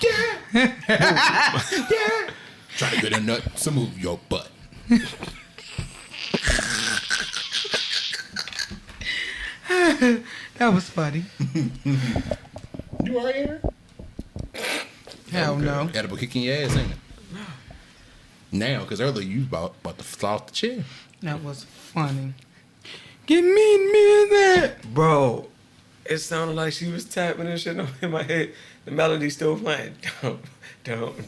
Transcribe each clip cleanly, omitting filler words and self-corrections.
Yeah. Yeah. Try to get a nut to move your butt. That was funny. You alright, Aaron? Hell no. Edible kicking your ass, ain't it? Now, because earlier you about to fall off the chair. That was funny. Get me in that. Bro, it sounded like she was tapping and shit in my head. The melody still playing. Don't.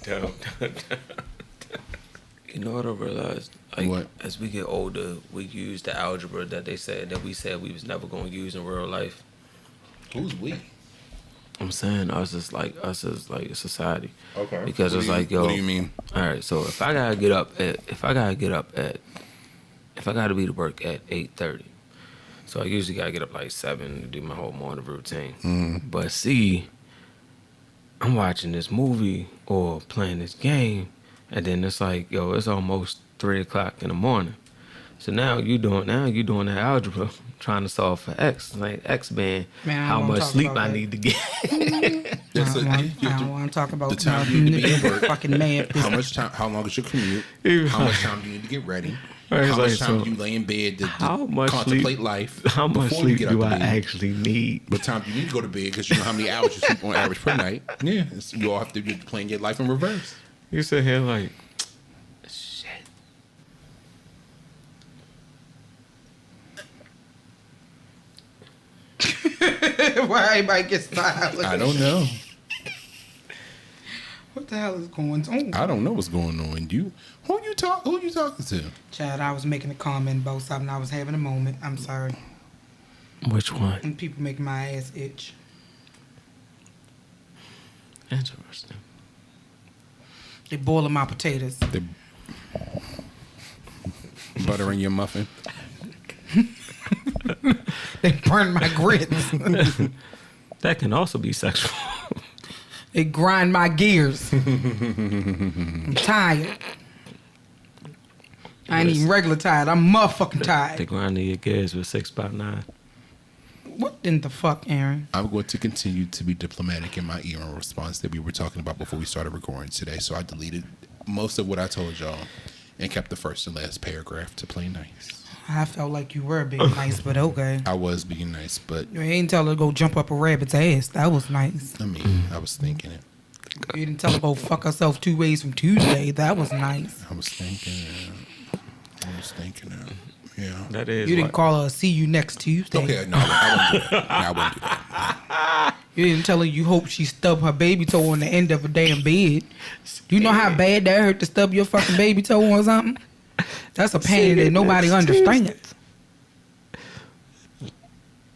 You know what I realized? Like, what? As we get older, we use the algebra that we said we was never going to use in real life. Who's we? I'm saying us as like society. Okay. Because it's like, yo. What do you mean? All right, so if I gotta be to work at 8:30, so I usually gotta get up like 7 to do my whole morning routine. Mm. But see, I'm watching this movie or playing this game, and then it's like, yo, it's almost 3 o'clock in the morning. So now you doing that algebra, trying to solve for X, like X being how much sleep I need to get. I don't want to talk about the time you need to be at work. Fucking man. How long is your commute? How much time do you need to get ready? Right, how much like, time so do you lay in bed to sleep, contemplate life? How much sleep do I bed? actually need? What time do you need to go to bed? Because you know how many hours you sleep on average per night. Yeah, you all have to be playing your life in reverse. You sit here like, Why everybody gets silent? I don't know. What the hell is going on? I don't know what's going on. Who you talking to? Chad, I was making a comment about something. I was having a moment. I'm sorry. Which one? And people making my ass itch. Interesting. They boiling my potatoes. They buttering your muffin. They burn my grits. That can also be sexual. They grind my gears. I'm tired. I ain't even regular tired. I'm motherfucking They tired. grinding your gears with 6x9. What in the fuck, Aaron? I'm going to continue to be diplomatic in my email response that we were talking about before we started recording today. So I deleted most of what I told y'all and kept the first and last paragraph to play nice. I felt like you were being nice, but okay. I was being nice, but You ain't tell her to go jump up a rabbit's ass. That was nice. I mean, I was thinking it. You didn't tell her to go fuck herself 2 ways from Tuesday. That was nice. I was thinking it. Yeah. That is. You didn't call her a see you next Tuesday. Okay, no, I wouldn't do that. No, I wouldn't do that. You didn't tell her you hope she stubbed her baby toe on the end of a damn bed. Do you know how bad that hurt to stub your fucking baby toe on something? That's a pain that nobody understands.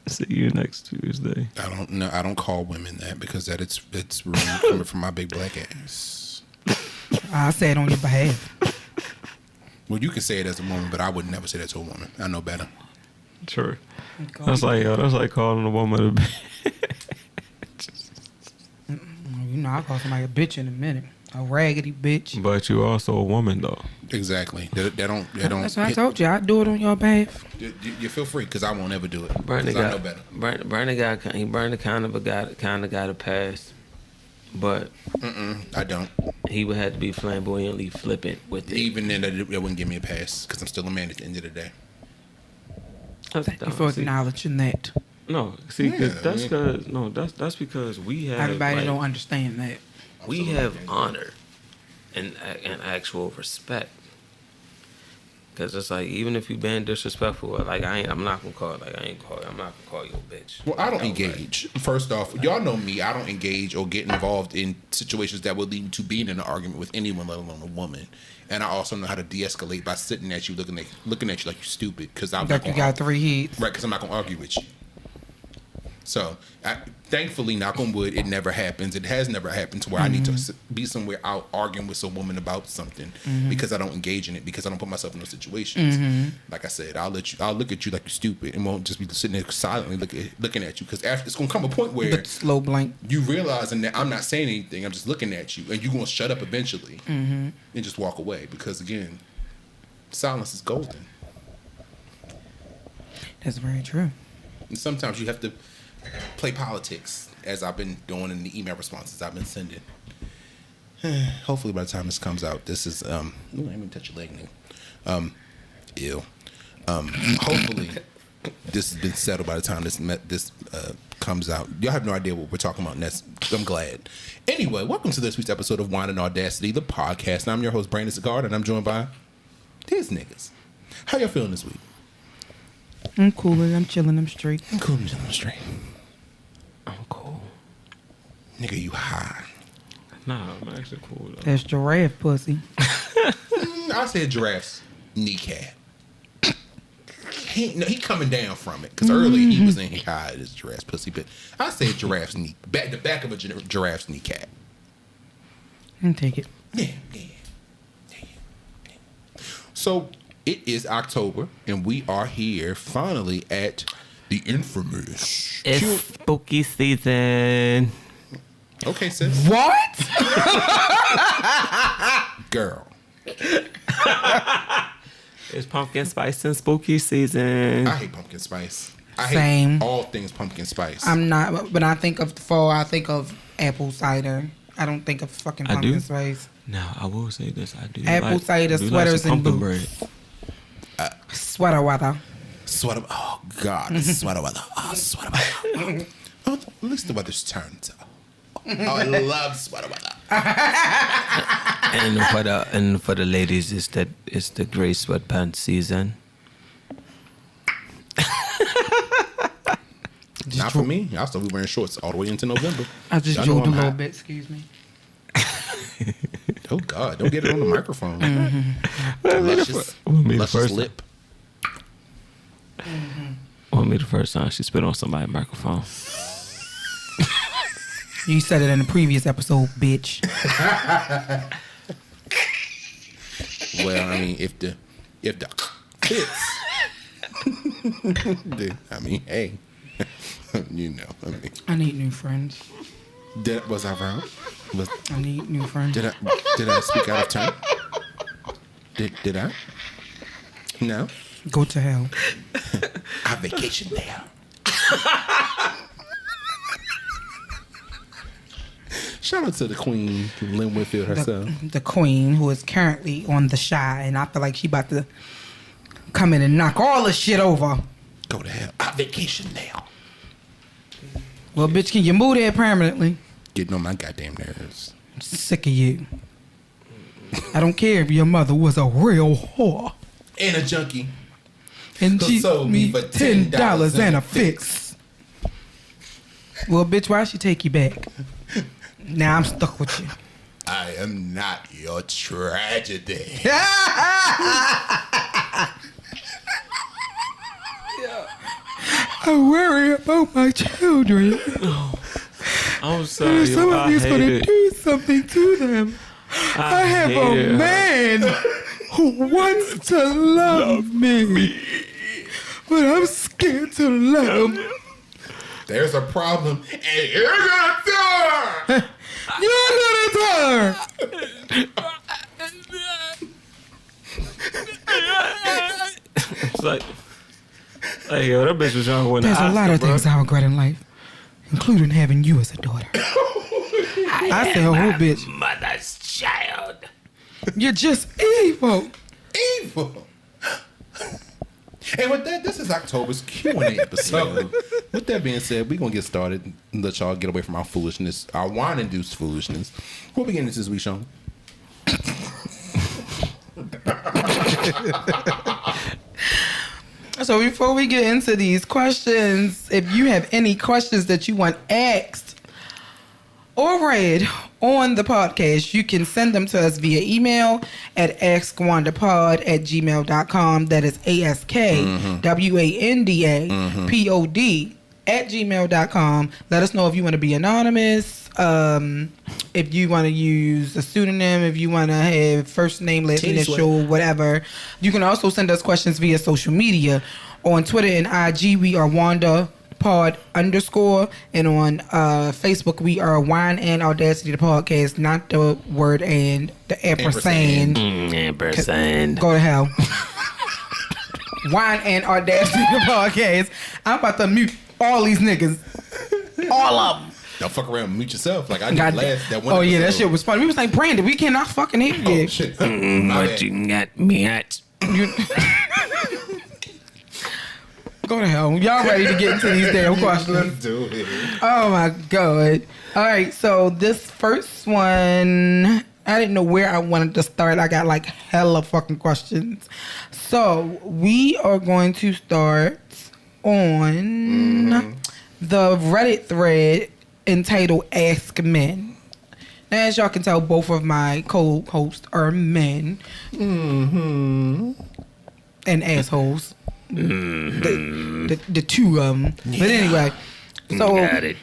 See you next Tuesday. I don't know. I don't call women that because it's rude coming from my big black ass. I say it on your behalf. Well, you can say it as a woman, but I would never say that to a woman. I know better. True. That's like calling a woman a bitch. You know, I'll call somebody a bitch in a minute. A raggedy bitch. But you also a woman though. Exactly. They don't. That's what I told you. I do it on your behalf. You feel free because I won't ever do it. Brandon I know better. Brandon kind of got a pass, but I don't. he would have to be flamboyantly flippant with it. Even then, that wouldn't give me a pass because I'm still a man at the end of the day. Thank you for acknowledging that. No, see, Yeah, that's because we have Everybody don't understand that. we have honor and actual respect. Cause it's like even if you been disrespectful, like I'm not gonna call you a bitch. Well, I don't engage. First off, y'all know me. I don't engage or get involved in situations that would lead to being in an argument with anyone, let alone a woman. And I also know how to de-escalate by sitting at you, looking at you like you're stupid. Because I'm Like you got 3 heads. right. Because I'm not gonna argue with you. So, thankfully, knock on wood, it never happens. It has never happened to where I need to be somewhere out arguing with some woman about something because I don't engage in it, because I don't put myself in those situations. Like I said, I'll look at you like you're stupid and won't just be sitting there silently looking at you, because after it's gonna come a point where Slow blank. you realizing that I'm not saying anything, I'm just looking at you, and you're gonna shut up eventually and just walk away, because again, silence is golden. That's very true. And sometimes you have to play politics, as I've been doing in the email responses I've been sending. Hopefully by the time this comes out, this is ooh, I didn't even touch your leg, nigga. Ew. Hopefully this has been settled by the time this comes out. Y'all have no idea what we're talking about, and I'm glad. Anyway, welcome to this week's episode of Wine and Audacity, the podcast. And I'm your host, Brandon Sigard, and I'm joined by these niggas. How y'all feeling this week? I'm cool. I'm chilling. I'm straight. I'm cool. I'm chilling. I'm straight. I'm cool. Nigga, you high. Nah, I'm actually cool though. That's giraffe pussy. I said giraffe's kneecap. He coming down from it because earlier he was in here high as giraffe's pussy, but I said giraffe's knee, the back of a giraffe's kneecap. And take it. Yeah. So it is October, and we are here finally at the infamous. It's spooky season. Okay, sis. What? Girl. It's pumpkin spice and spooky season. I hate pumpkin spice. I Same. hate all things pumpkin spice. I'm not. When I think of fall, I think of apple cider. I don't think of fucking I pumpkin do. spice. Now, I will say this. I do Apple cider, do sweaters, some and pumpkin boots. bread. Sweater weather. Sweater. Oh, God. Sweater weather. Oh, sweater weather. Oh, at least the weather's turned. Oh, I love sweater weather. And for the ladies, it's the gray sweatpants season. Not for me. I'll still be wearing shorts all the way into November. I just Y'all know joked a I'm little hot. bit. Excuse me. Oh, God. Don't get it on the microphone. Luscious first lip. Want me the first time she spit on somebody's microphone? You said it in the previous episode, bitch. Well, I mean, if the fits. I mean, hey. You know, I mean. I need new friends. Was I wrong? I need new friends. Did I speak out of turn? Did I? No. Go to hell. I vacation there. Shout out to the queen, Lynn Whitfield herself. The queen, who is currently on the Shy, and I feel like she about to come in and knock all this shit over. Go to hell. I vacation now. Well, bitch, can you move there permanently? Getting on my goddamn nerves. I'm sick of you. I don't care if your mother was a real whore. And a junkie. And she sold me for $10 and a fix. Well, bitch, why she take you back? Now I'm stuck with you. I am not your tragedy. I worry about my children. I'm sorry. Somebody's gonna do something to them. I have a man who wants to love me, but I'm scared to let him. There's a problem, and you're gonna turn. You're gonna turn. It's like yo, that bitch was trying to win. There's the a lot of Oscar, things I regret in life, including having you as a daughter. I said, oh, bitch. Mother's child. You're just evil. Evil. And with that, this is October's Q&A episode. With that being said, we're going to get started and let y'all get away from our foolishness, our wine-induced foolishness. What we getting into this week, Shauna? So before we get into these questions, if you have any questions that you want asked or read on the podcast, you can send them to us via email at askwandapod@gmail.com. That is ASKWANDAPOD@gmail.com. Let us know if you want to be anonymous, if you want to use a pseudonym, if you want to have first name, last initial, whatever. You can also send us questions via social media. On Twitter and IG, we are WandaPod_, and on Facebook, we are Wine and Audacity, the podcast, not the word and, the ampersand. Ampersand. Go to hell. Wine and Audacity, the podcast. I'm about to mute all these niggas. All of them. Don't fuck around and mute yourself. Like I did last that one. Oh yeah, that shit was funny. We was like, Brandon, we cannot fucking hear you. Oh shit. What you got me at? Go to hell. Y'all ready to get into these damn questions? Let's do it. Oh my god. All right, so this first one, I didn't know where I wanted to start. I got like hella fucking questions. So we are going to start on the Reddit thread entitled Ask Men. Now, as y'all can tell, both of my co-hosts are men. And assholes. The two of them. Yeah. But anyway, so got it.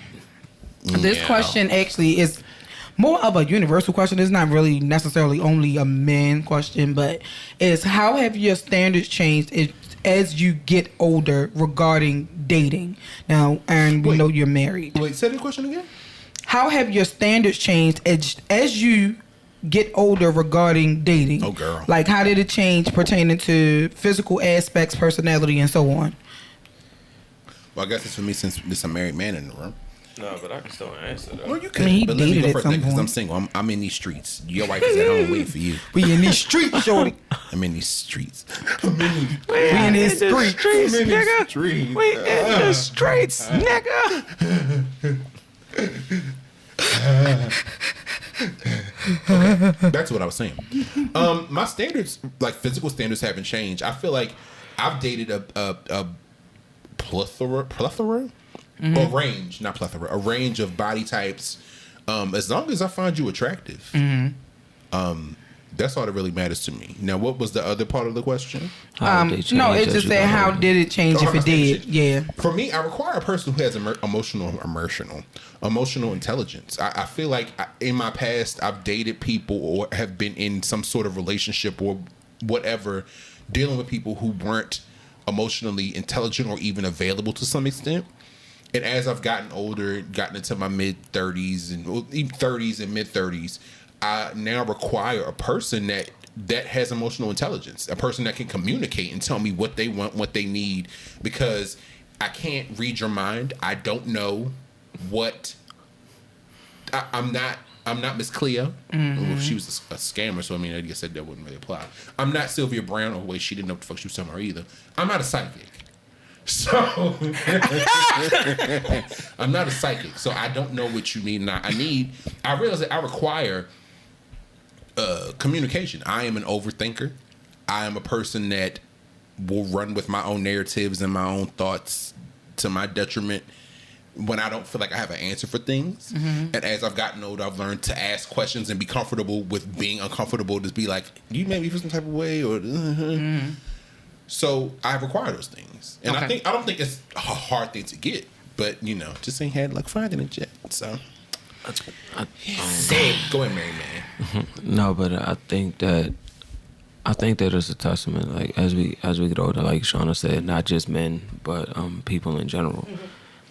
This question actually is more of a universal question. It's not really necessarily only a man question, but it's how have your standards changed as you get older regarding dating? Now, Aaron, we know you're married. Wait, say the question again. How have your standards changed as you get older regarding dating? Oh, girl. Like, how did it change pertaining to physical aspects, personality, and so on? Well, I guess it's for me since there's a married man in the room. No, but I can still answer though. Well, you can. I mean, he but let me dated go at first some because I'm point. single. I'm in these streets. Your wife is at home waiting for you. We in these streets, shorty. I'm in these streets. We in these streets, nigga. Streets. We in the streets, nigga. Back to what I was saying. My standards, like physical standards, haven't changed. I feel like I've dated a plethora, or range, not plethora, a range of body types. As long as I find you attractive, that's all that really matters to me. Now, what was the other part of the question? No, it just said how did it change if it did? Yeah. For me, I require a person who has emotional intelligence. I feel like in my past, I've dated people or have been in some sort of relationship or whatever, dealing with people who weren't emotionally intelligent or even available to some extent. And as I've gotten older, gotten into my mid-30s and even 30s and mid-30s, I now require a person that has emotional intelligence, a person that can communicate and tell me what they want, what they need, because I can't read your mind. I don't know what I'm not Miss Cleo. Well, she was a scammer, so I mean, I guess that wouldn't really apply. I'm not Sylvia Brown, or wait, she didn't know what the fuck she was talking about either. I'm not a psychic. So I'm not a psychic, so I don't know what you mean. I realize that I require communication. I am an overthinker. I am a person that will run with my own narratives and my own thoughts to my detriment when I don't feel like I have an answer for things. And as I've gotten older, I've learned to ask questions and be comfortable with being uncomfortable. Just be like, you made me feel some type of way, or So I require those things, and I don't think it's a hard thing to get, but just ain't had luck finding it yet. So go ahead, Mary Man. No, but I think that it's a testament. Like as we get older, like Shauna said, not just men, but people in general.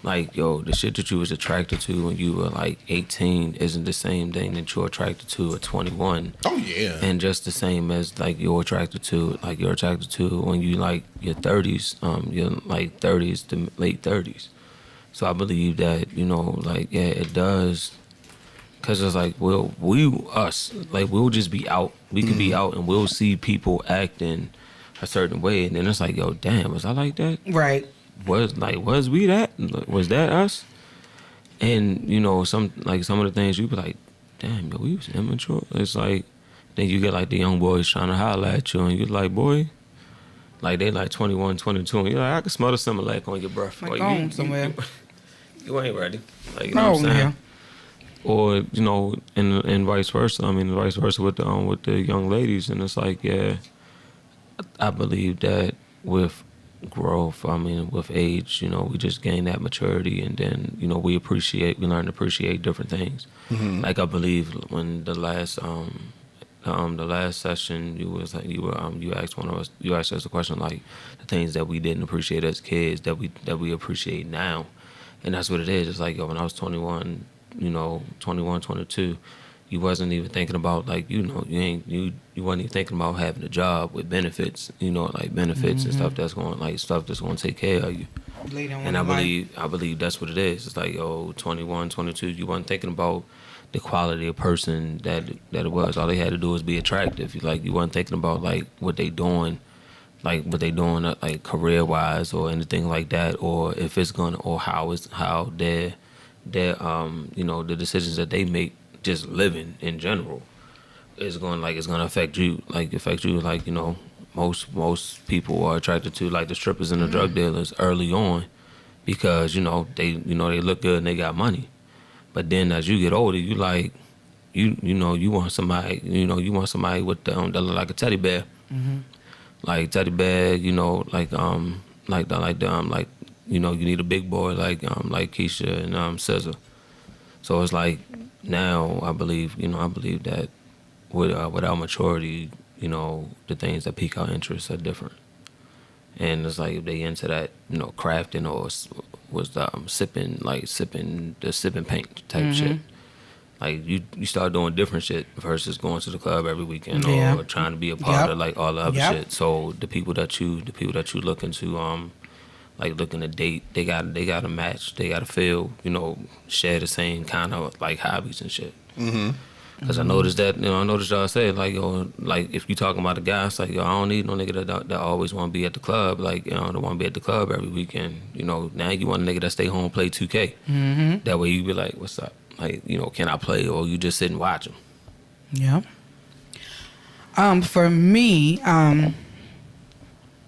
Like, yo, the shit that you was attracted to when you were like 18 isn't the same thing that you're attracted to at 21. Oh yeah. And just the same as like you're attracted to when you like your 30s, your like 30s to late 30s. So I believe that, it does. Cause it's like, we'll just be out. We could be out and we'll see people acting a certain way, and then it's like, yo, damn, was I like that? Right. Was we that? Was that us? And some of the things you be like, damn, yo, we was immature. It's like, then you get like the young boys trying to holler at you, and you're like, boy, like they like 21, 22, and you're like, I can smell the Similac on your breath. Like going somewhere. You ain't ready. Like, you know what I'm saying? Yeah. Or and vice versa. I mean, vice versa with the young ladies, and it's like, yeah, I believe that with growth, with age, we just gain that maturity, and then we learn to appreciate different things. Like I believe when the last session you asked us a question like the things that we didn't appreciate as kids that we appreciate now, and that's what it is. It's like, yo, when I was 21, 22, you wasn't even thinking about you wasn't even thinking about having a job with benefits, like benefits and stuff that's going to take care of you. And I believe that's what it is. It's like, 21, 22, you weren't thinking about the quality of person that it was. All they had to do was be attractive. You weren't thinking about like what they doing, like career wise or anything like that, or if it's gonna, or how their the decisions that they make just living in general is going, like, it's gonna affect you. Most people are attracted to like the strippers and the drug dealers early on because they look good and they got money. But then as you get older, you like you want somebody with that look like a teddy bear, like teddy bear, you need a big boy like Keisha and SZA. So it's like now I believe that with our maturity, the things that pique our interests are different. And it's like if they into that, crafting or was sipping paint type shit. Like you start doing different shit versus going to the club every weekend or trying to be a part of like all the other shit. So the people that you looking to looking to date, they gotta match, they gotta feel, share the same kind of like hobbies and shit. Cause I noticed that, y'all say like, like if you talking about a guy, it's like, I don't need no nigga that always want to be at the club, like, that want to be at the club every weekend. Now you want a nigga that stay home and play 2K. That way you be like, what's up? Like, can I play? Or you just sit and watch him. Yeah. For me, I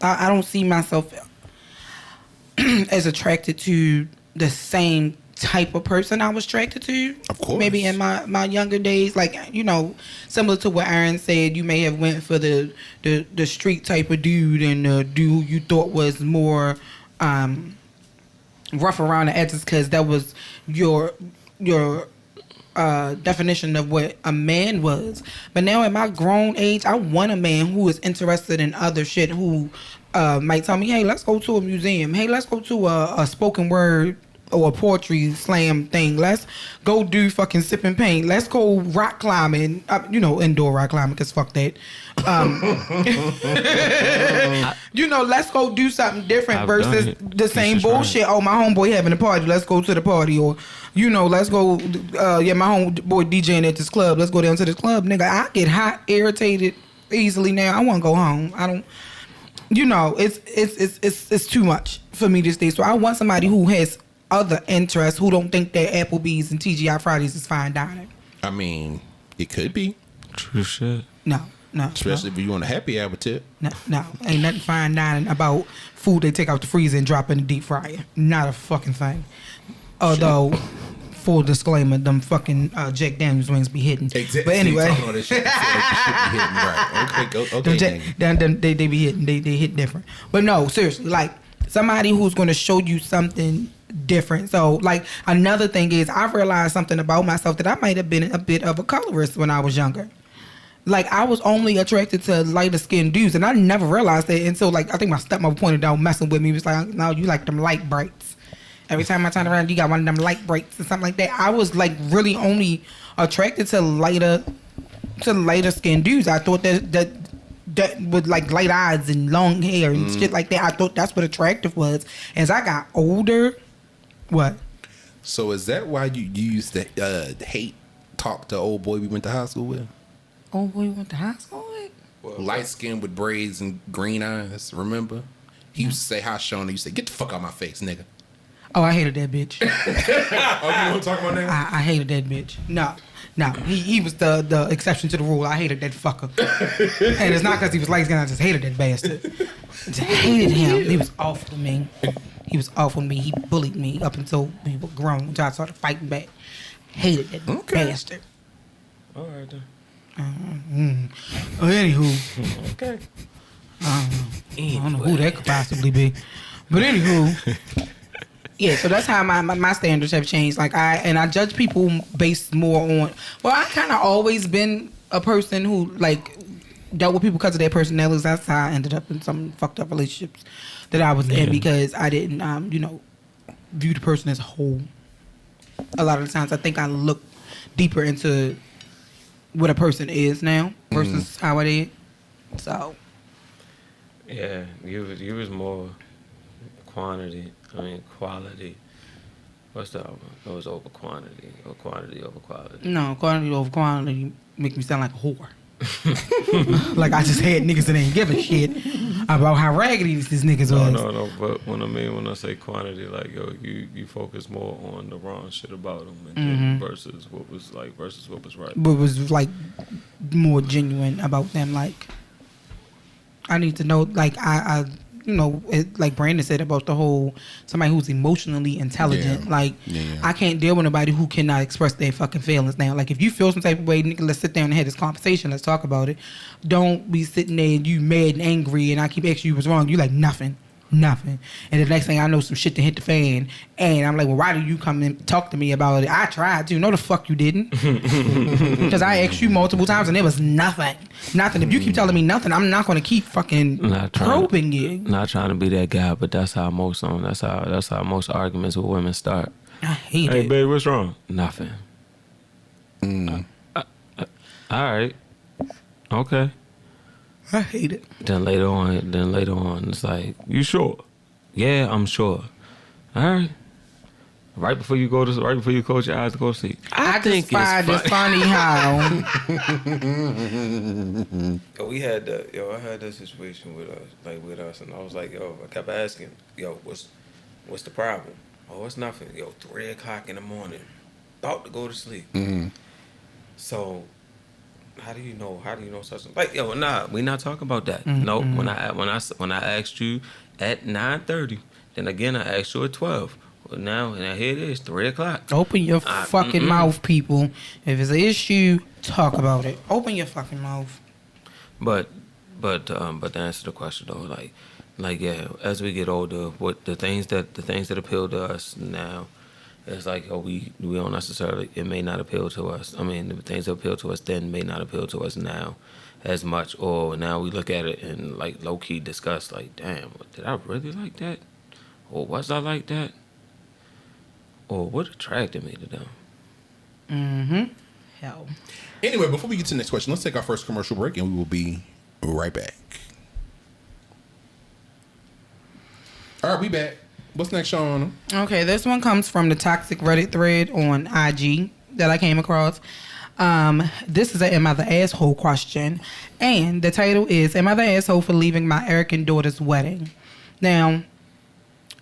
don't see myself as attracted to the same type of person I was attracted to. Of course. Maybe in my younger days, like, similar to what Aaron said, you may have went for the street type of dude, and the dude you thought was more rough around the edges because that was your definition of what a man was. But now at my grown age, I want a man who is interested in other shit, who might tell me, hey, let's go to a museum. Hey, let's go to a spoken word or a poetry slam thing. Let's go do fucking sipping paint. Let's go rock climbing. Indoor rock climbing, because fuck that. Let's go do something different versus the same bullshit. Oh, my homeboy having a party. Let's go to the party. Or, let's go, my homeboy DJing at this club. Let's go down to this club. Nigga, I get hot, irritated easily now. I want to go home. I don't, it's too much for me this day. So I want somebody who has other interests, who don't think that Applebee's and TGI Fridays is fine dining. I mean, it could be. True shit. No. Especially if you want a happy hour tip. No. Ain't nothing fine dining about food they take out the freezer and drop in the deep fryer. Not a fucking thing. Although, full disclaimer, them fucking Jack Daniels wings be hitting. Exactly. But anyway. All this shit, right. Okay. They be hitting. They hit different. But no, seriously, like somebody who's going to show you something different. So, like, another thing is, I've realized something about myself, that I might have been a bit of a colorist when I was younger. Like, I was only attracted to lighter skinned dudes, and I never realized that until, like, I think my stepmother pointed out messing with me. He was like, no, you like them light brights. Every time I turn around, you got one of them light brights or something like that. I was, like, really only attracted to lighter skinned dudes. I thought that with, like, light eyes and long hair and shit like that, I thought that's what attractive was. As I got older, what? So is that why you used to talk to old boy we went to high school with? Old boy we went to high school with? Light skin with braids and green eyes, remember? He used to say, hi, Shauna. You say, get the fuck out my face, nigga. Oh, I hated that bitch. Oh, you know what I'm talking about now? I hated that bitch. No. He was the exception to the rule. I hated that fucker. And it's not because he was light skinned, I just hated that bastard. Just hated him. He was awful to me. He bullied me up until we were grown, until I started fighting back. Hated that bastard. All right, then. Anywho. Okay. I don't know who that could possibly be. But anywho. Yeah, so that's how my standards have changed. Like, I judge people based more on, well, I kind of always been a person who, like, dealt with people because of their personalities. That's how I ended up in some fucked up relationships that I was in, because I didn't, view the person as a whole. A lot of the times I think I look deeper into what a person is now versus how I did. So. Yeah, you was more quantity I mean, quality. What's the other one? It was over quantity or quantity over quality. No, quantity over quantity make me sound like a whore. Like I just had niggas that ain't give a shit about how raggedy these niggas was. No. But when I say quantity, like yo, you focus more on the wrong shit about them, and then versus what was right. But was like more genuine about them. Like I need to know. Like I you know, like Brandon said about the whole somebody who's emotionally intelligent. Like I can't deal with nobody who cannot express their fucking feelings now. Like if you feel some type of way, nigga, let's sit down and have this conversation. Let's talk about it. Don't be sitting there and you mad and angry and I keep asking you what's wrong. You like nothing. And the next thing I know, some shit to hit the fan. And I'm like, well, why do you come and talk to me about it? I tried to. No, the fuck you didn't. Because I asked you multiple times and it was nothing. If you keep telling me nothing, I'm not going to keep fucking probing you. Not trying to be that guy, but that's how most arguments with women start. I hate it. Hey, babe, what's wrong? Nothing. All right. Okay. I hate it. Then later on, it's like, you sure? Yeah, I'm sure. All right. Right before you close your eyes to go to sleep. I think find it funny how. I had that situation with us, and I was like, yo, I kept asking, yo, what's the problem? Oh, it's nothing. Yo, 3:00 in the morning, about to go to sleep. So. How do you know such a like? Yo, nah, we not talking about that. No, when I asked you at 9:30, then again I asked you at 12. Well, now here it is, 3:00. Open your fucking mouth, people. If it's an issue, talk about it. Open your fucking mouth. But to answer the question though, like yeah, as we get older, what the things that appeal to us now. It's like, we don't necessarily, it may not appeal to us. I mean, the things that appeal to us then may not appeal to us now as much. Or now we look at it and like low-key discuss, like, damn, did I really like that? Or was I like that? Or what attracted me to them? Hell. Anyway, before we get to the next question, let's take our first commercial break and we will be right back. All right, we back. What's next, Shauna? Okay, this one comes from the toxic Reddit thread on IG that I came across. This is a Am I the Asshole question. And the title is, Am I the Asshole for leaving my arrogant daughter's wedding? Now,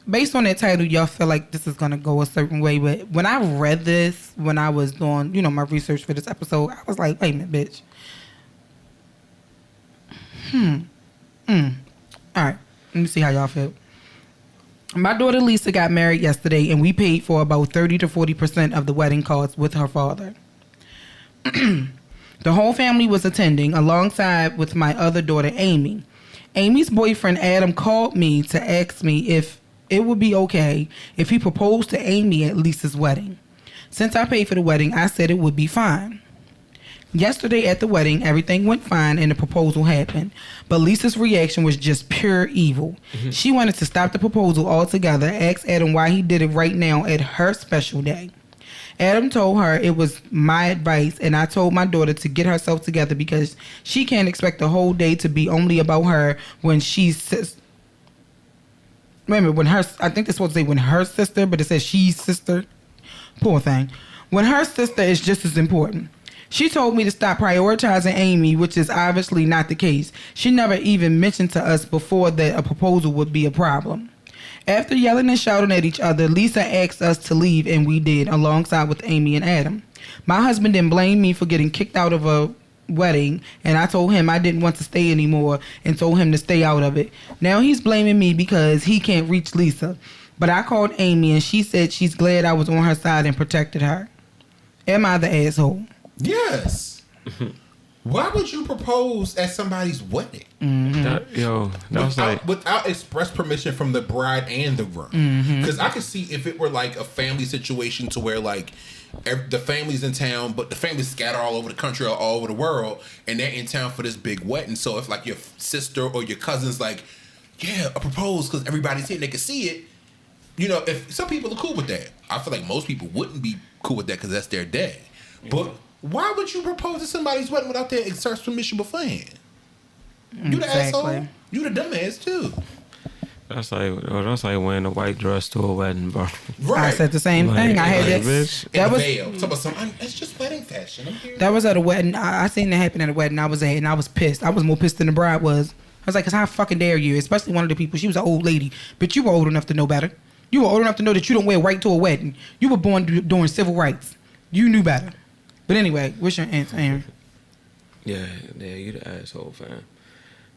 based on that title, y'all feel like this is going to go a certain way. But when I read this, when I was doing, my research for this episode, I was like, wait a minute, bitch. All right, let me see how y'all feel. My daughter Lisa got married yesterday, and we paid for about 30 to 40% of the wedding costs with her father. The whole family was attending, alongside with my other daughter, Amy. Amy's boyfriend, Adam, called me to ask me if it would be okay if he proposed to Amy at Lisa's wedding. Since I paid for the wedding, I said it would be fine. Yesterday at the wedding, everything went fine and the proposal happened. But Lisa's reaction was just pure evil. She wanted to stop the proposal altogether, asked Adam why he did it right now at her special day. Adam told her it was my advice, and I told my daughter to get herself together because she can't expect the whole day to be only about her when she's... Remember, I think they're supposed to say when her sister, but it says she's sister. Poor thing. When her sister is just as important. She told me to stop prioritizing Amy, which is obviously not the case. She never even mentioned to us before that a proposal would be a problem. After yelling and shouting at each other, Lisa asked us to leave, and we did, alongside with Amy and Adam. My husband then blamed me for getting kicked out of a wedding, and I told him I didn't want to stay anymore and told him to stay out of it. Now he's blaming me because he can't reach Lisa. But I called Amy, and she said she's glad I was on her side and protected her. Am I the asshole? Yes. Why would you propose at somebody's wedding? Without express permission from the bride and the groom. Because I could see if it were like a family situation to where like the family's in town, but the family's scattered all over the country or all over the world, and they're in town for this big wedding. So if like your sister or your cousin's like, yeah, I propose because everybody's here and they can see it. If some people are cool with that. I feel like most people wouldn't be cool with that because that's their day. But why would you propose to somebody's wedding without their express permission beforehand? You the asshole. You the dumbass too. That's like wearing a white dress to a wedding, bro. Right. I said the same thing. I had that. Bitch. That was veil. It's just wedding fashion. I'm here. that was at a wedding. I seen that happen at a wedding I was at, and I was pissed. I was more pissed than the bride was. I was like, "Cause how fucking dare you?" Especially one of the people. She was an old lady, but you were old enough to know better. You were old enough to know that you don't wear white to a wedding. You were born during civil rights. You knew better. But anyway, what's your answer, Aaron? Yeah, you the asshole, fam.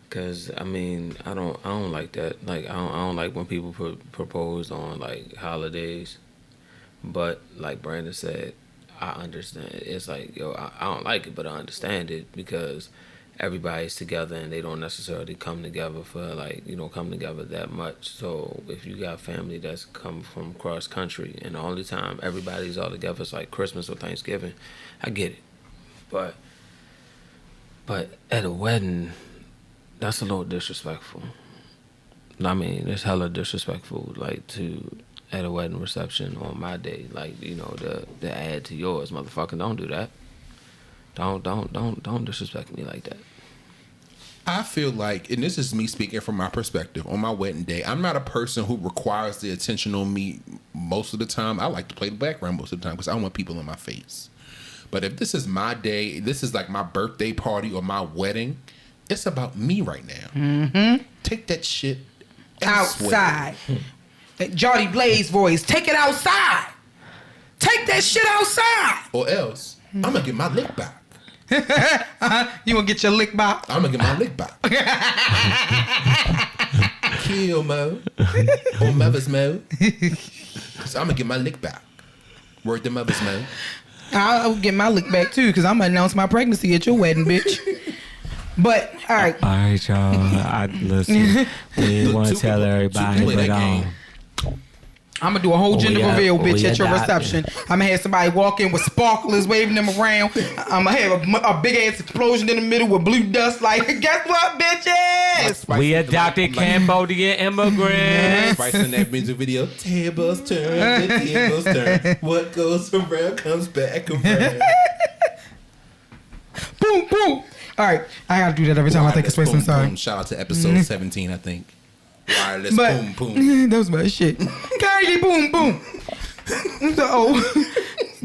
Cause I mean, I don't like that. Like I don't like when people propose on like holidays. But like Brandon said, I understand. It's like I don't like it, but I understand it because everybody's together and they don't necessarily come together for come together that much. So if you got family that's come from across country and the only time everybody's all together is like Christmas or Thanksgiving, I get it. But at a wedding, that's a little disrespectful. I mean, it's hella disrespectful, like, to at a wedding reception on my day, like, to add to yours, motherfucker. Don't do that. Don't disrespect me like that. I feel like, and this is me speaking from my perspective, on my wedding day, I'm not a person who requires the attention on me most of the time. I like to play the background most of the time because I don't want people in my face. But if this is my day, this is like my birthday party or my wedding, it's about me right now. Mm-hmm. Take that shit outside. Johnny Blaze voice. Take it outside. Take that shit outside. Or else, I'm going to get my lick back. You gonna get your lick back? I'm going to get my lick back. Kill mode. Or mother's mode. So I'm going to get my lick back. Word to mother's mode. I'll get my lick back too, because I'm gonna announce my pregnancy at your wedding, bitch. But all right, y'all. Listen. We want to tell everybody, but I'm gonna do a whole gender reveal, bitch, at your reception. I'm gonna have somebody walk in with sparklers waving them around. I'm gonna have a big ass explosion in the middle with blue dust. Like, guess what, bitches? We adopted Cambodian immigrants. Spice in that music video. Tables turn, the tables turn. What goes around comes back around. Boom, boom. All right, I gotta do that every time I think of Space Inside. Shout out to episode 17, I think. Wireless boom boom. That was my shit. Kylie boom boom. So,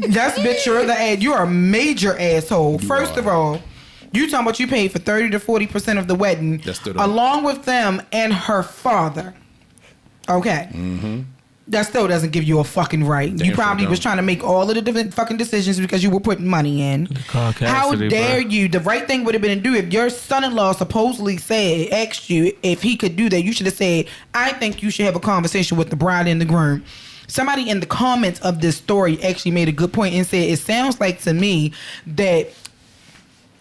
that's bitch, you're the ad. You are a major asshole. First of all, you talking about you paid for 30 to 40% of the wedding, along with them and her father. Okay. Mm-hmm. That still doesn't give you a fucking right. You probably was trying to make all of the different fucking decisions because you were putting money in. How dare you? The right thing would have been to do if your son-in-law supposedly asked you if he could do that. You should have said, I think you should have a conversation with the bride and the groom. Somebody in the comments of this story actually made a good point and said, it sounds like to me that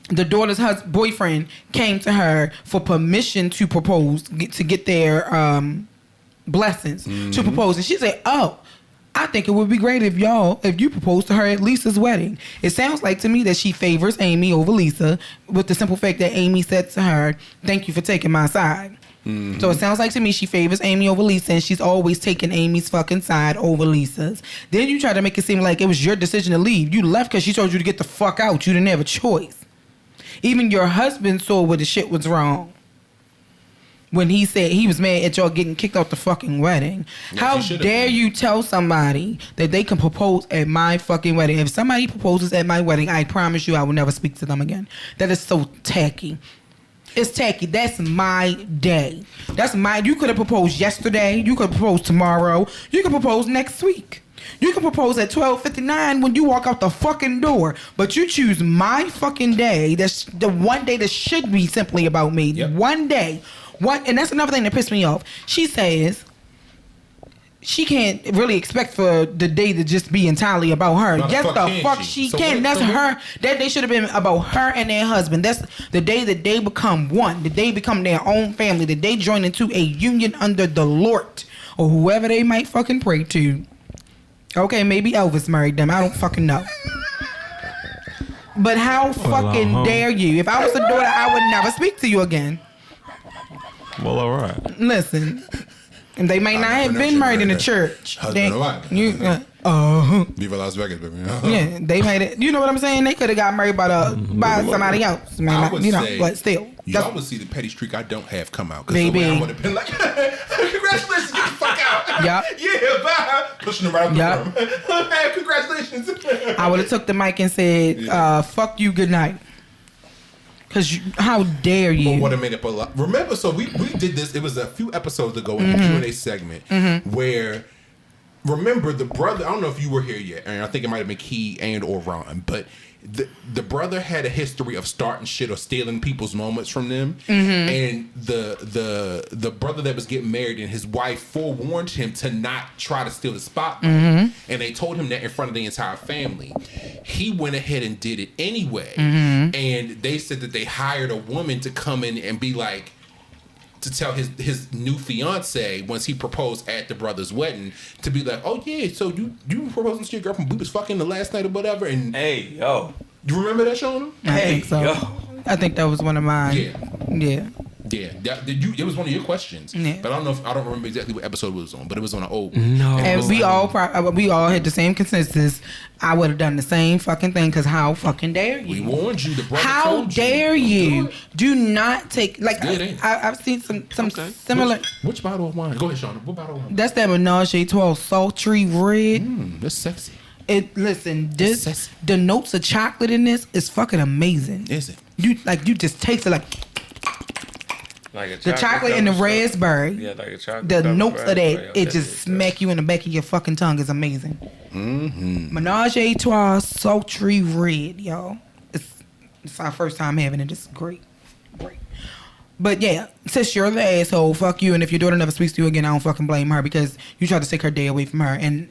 the daughter's boyfriend came to her for permission to propose, to get their blessings to propose, and she said, "Oh, I think it would be great if you propose to her at Lisa's wedding." It sounds like to me that she favors Amy over Lisa, with the simple fact that Amy said to her, "Thank you for taking my side." Mm-hmm. So it sounds like to me she favors Amy over Lisa, and she's always taking Amy's fucking side over Lisa's. Then you try to make it seem like it was your decision to leave. You left because she told you to get the fuck out. You didn't have a choice. Even your husband saw where the shit was wrong when he said he was mad at y'all getting kicked out the fucking wedding. Yeah, how dare you tell somebody that they can propose at my fucking wedding? If somebody proposes at my wedding, I promise you I will never speak to them again. That is so tacky. It's tacky. That's my day. You could have proposed yesterday. You could propose tomorrow. You could propose next week. You can propose at 12:59 when you walk out the fucking door. But you choose my fucking day. That's the one day that should be simply about me. Yep. One day. And that's another thing that pissed me off. She says she can't really expect for the day to just be entirely about her. Yes, the fuck she can. That's her. That day should have been about her and their husband. That's the day that they become one. The day become their own family. The day join into a union under the Lord or whoever they might fucking pray to. Okay, maybe Elvis married them. I don't fucking know. But how fucking dare you? If I was a daughter, I would never speak to you again. Well, all right. Listen, they may not have been married in the church. Viva Las Vegas, baby. Yeah, they made it. You know what I'm saying? They could have got married by somebody else. Man, I would say, but still. Y'all would see the petty streak I don't have come out. Baby. I would have been like, congratulations, get the fuck out. Yep. Yeah, bye. Pushing around the room. Man, congratulations. I would have took the mic and said, fuck you, good night. Because how dare you? Well, what a minute. Remember, so we did this. It was a few episodes ago in the Q&A segment where... Remember the brother, I don't know if you were here yet, and I think it might have been Key and or Ron, but the brother had a history of starting shit or stealing people's moments from them. And the brother that was getting married and his wife forewarned him to not try to steal the spotlight. And they told him that in front of the entire family. He went ahead and did it anyway. And they said that they hired a woman to come in and be like, to tell his new fiance once he proposed at the brother's wedding to be like, oh yeah, so you proposing to your girlfriend, we was fucking the last night or whatever. And hey, yo, you remember that, Shauna? I think so. Yo. I think that was one of mine. Yeah. It was one of your questions. Yeah. But I don't remember exactly what episode it was on, but it was on an old. No. And we all had the same consensus. I would have done the same fucking thing because how fucking dare you? We warned you. The brother how told dare you? Do not take like good, ain't it? I've seen some similar. Which bottle of wine? Go ahead, Shauna. What bottle of wine? That's that Menage a Trois sultry red. That's sexy. The notes of chocolate in this is fucking amazing. Is it? You just taste it like the chocolate and the raspberry. Yeah, like a chocolate. The notes of that, it just smack you in the back of your fucking tongue is amazing. Menage a Trois sultry red, y'all. It's our first time having it. It's great. But yeah, since you're the asshole, fuck you. And if your daughter never speaks to you again, I don't fucking blame her because you tried to take her day away from her. And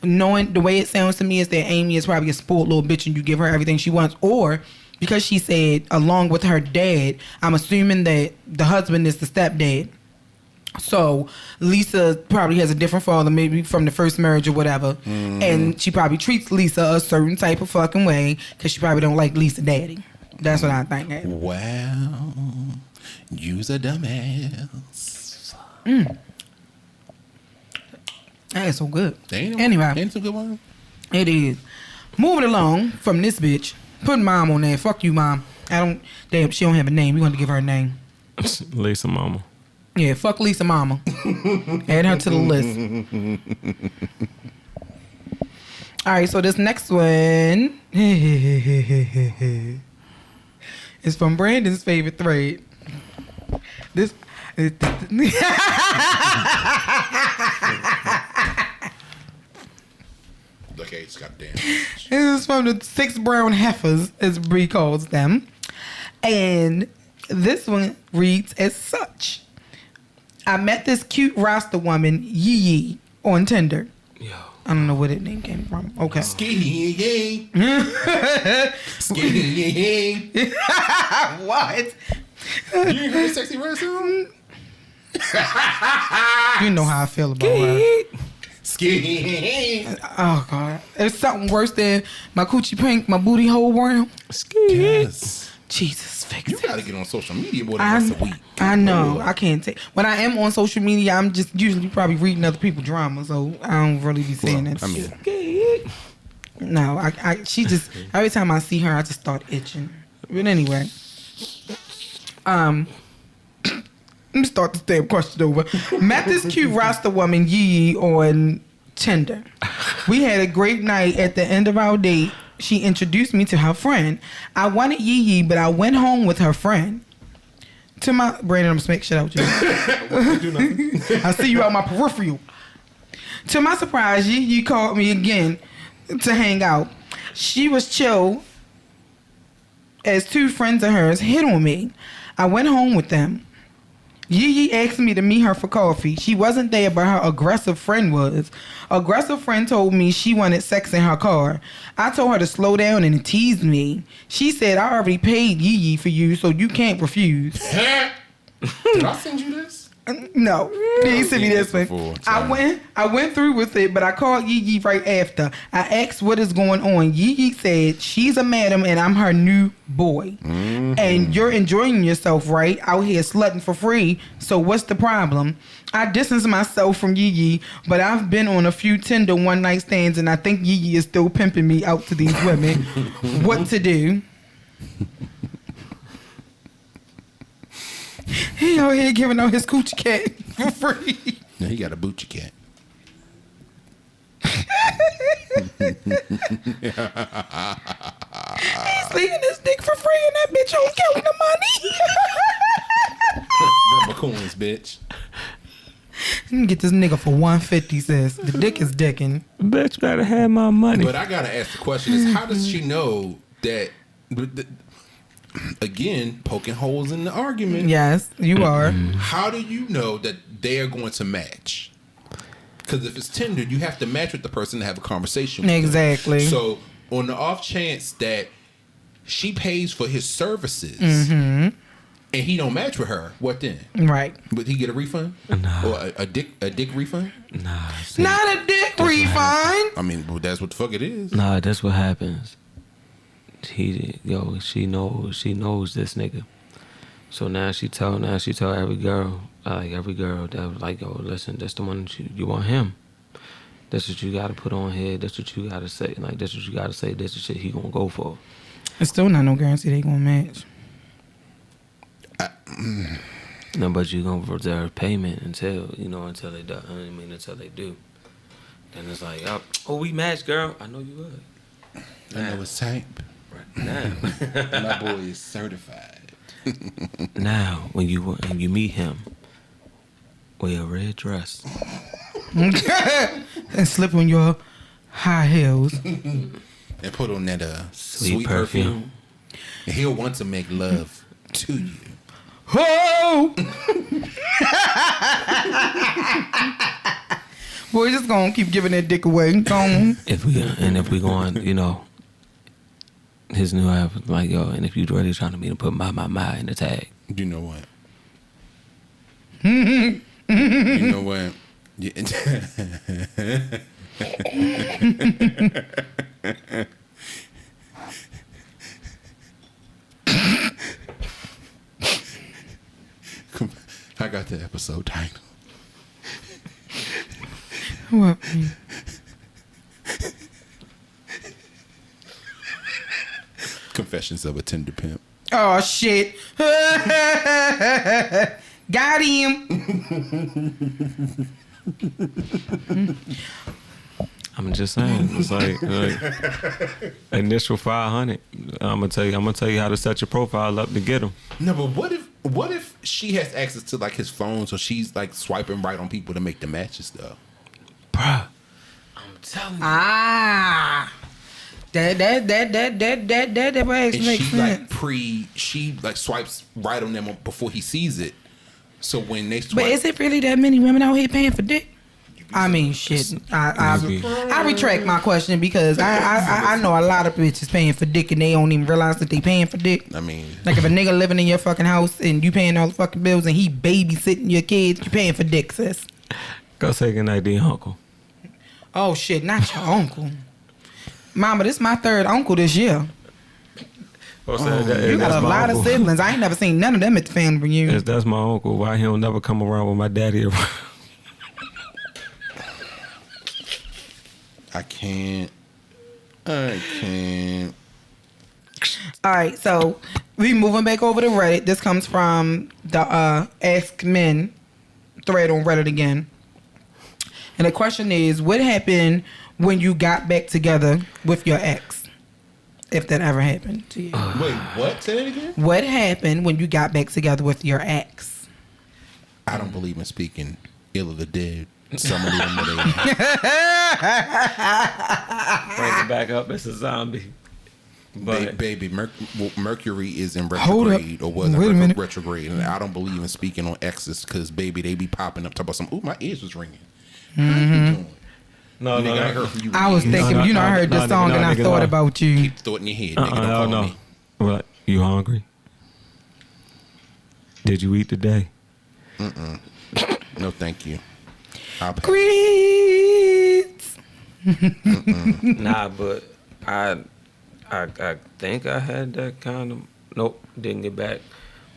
knowing the way it sounds to me is that Amy is probably a spoiled little bitch and you give her everything she wants. Or because she said along with her dad, I'm assuming that the husband is the stepdad. So Lisa probably has a different father, maybe from the first marriage or whatever. And she probably treats Lisa a certain type of fucking way because she probably don't like Lisa daddy. That's what I think. Wow. You's a dumbass. That is so good. Anyway. Ain't some good one? It is. Moving along from this bitch. Put mom on there. Fuck you, mom. Damn, she don't have a name. We want to give her a name. Lisa Mama. Yeah, fuck Lisa Mama. Add her to the list. All right, so this next one is from Brandon's favorite thread. This. Okay, it's goddamn. This is from the 6 brown heifers, as Bree calls them. And this one reads as such. I met this cute Rasta woman, Yee, on Tinder. Yo. I don't know where that name came from. Okay. Ski. What? You ain't heard Sexy Red song? You know how I feel about her. Ski. Oh, God. It's something worse than my coochie pink, my booty hole round. Yes. Jesus, fix You it. gotta get on social media more than once a week. I know. I can't take. When I am on social media, I'm just usually probably reading other people's drama, so I don't really be saying that shit. No, she just, every time I see her, I just start itching. But anyway. Let me start this damn question over. Met this cute Rasta woman, Yee, on Tinder. We had a great night. At the end of our date, she introduced me to her friend. I wanted Yee, but I went home with her friend. To my... Brandon, I'm gonna smack shit out with you. I see you out my peripheral. To my surprise, Yee called me again to hang out. She was chill as 2 friends of hers hit on me. I went home with them. Yee asked me to meet her for coffee. She wasn't there, but her aggressive friend was. Aggressive friend told me she wanted sex in her car. I told her to slow down and tease me. She said, I already paid Yee for you, so you can't refuse. Did I send you this? No, you ain't sent me this one. before, I went through with it, but I called Yee right after. I asked what is going on. Yee said she's a madam and I'm her new boy. And you're enjoying yourself, right? Out here slutting for free. So what's the problem? I distance myself from Yee, but I've been on a few Tinder one night stands and I think Yee is still pimping me out to these women. What to do? He out here giving out his coochie cat for free. No, he got a boochie cat. He's leaving his dick for free and that bitch don't count the money. Rubber coins, bitch. You can get this nigga for $150, sis. The dick is dicking. Bitch better have my money. But I gotta ask the question: is how does she know that? Again, poking holes in the argument. Yes, you are. How do you know that they are going to match? Because if it's Tinder, you have to match with the person to have a conversation with Exactly. them. So on the off chance that she pays for his services and he don't match with her, what then? Right. Would he get a refund? Nah. Or a dick refund? Nah. See, Not a dick refund. I mean, well, that's what the fuck it is. nah, that's what happens. She knows this nigga. So now she tell every girl that was like, yo, listen, that's the one that you want him. That's what you gotta put on here. That's what you gotta say. Like, that's what you gotta say. That's the shit he gonna go for. It's still not no guarantee they gonna match. No, but you gonna reserve payment until they do. Until they do. Then it's like, oh, we matched, girl. I know you would. I know it's type. Right now. My boy is certified. Now, when you meet him, wear a red dress. And slip on your high heels. And put on that Sweet perfume. And he'll want to make love to you. Ho! Boy, just gonna keep giving that dick away. Go on. If we going, his new album, like, yo, and if you really trying to meet him, put my in the tag. You know what? You know what? I got the episode title. What? Confessions of a Tinder Pimp. Oh shit! Got him. I'm just saying, it's like initial 500. I'm gonna tell you how to set your profile up to get him. No, but what if she has access to like his phone, so she's like swiping right on people to make the matches though? Bruh, I'm telling you. That makes And she sense. she swipes right on them before he sees it. So when they swipe, But is it really that many women out here paying for dick? I mean, shit. I retract my question because I know a lot of bitches paying for dick and they don't even realize that they paying for dick. I mean, Like if a nigga living in your fucking house and you paying all the fucking bills and he babysitting your kids, you paying for dick, sis. Go say goodnight to your uncle. Oh shit, not your uncle. Mama, this is my third uncle this year. You got a lot of siblings. I ain't never seen none of them at the family reunion. That's my uncle. Why he don't never come around with my daddy around? I can't. All right, so we moving back over to Reddit. This comes from the Ask Men thread on Reddit again. And the question is, what happened when you got back together with your ex? If that ever happened to you. Wait, what? Say that again? What happened when you got back together with your ex? I don't believe in speaking ill of the dead. Somebody in the Bring it back up. It's a zombie. But baby, Mercury is in Hold up. retrograde or was Wait a in minute. retrograde, and I don't believe in speaking on exes because baby, they be popping up talking about some. Ooh, my ears was ringing. How you doing? no, Nigga, I ain't heard from you. I was thinking, I heard this song and I nigga, thought no. about you. Keep the thought in your head. Nigga, don't call me. What? You hungry? Did you eat today? No, thank you. I'll pay. Greets. Nah, but I think I had that kind of. Nope, didn't get back.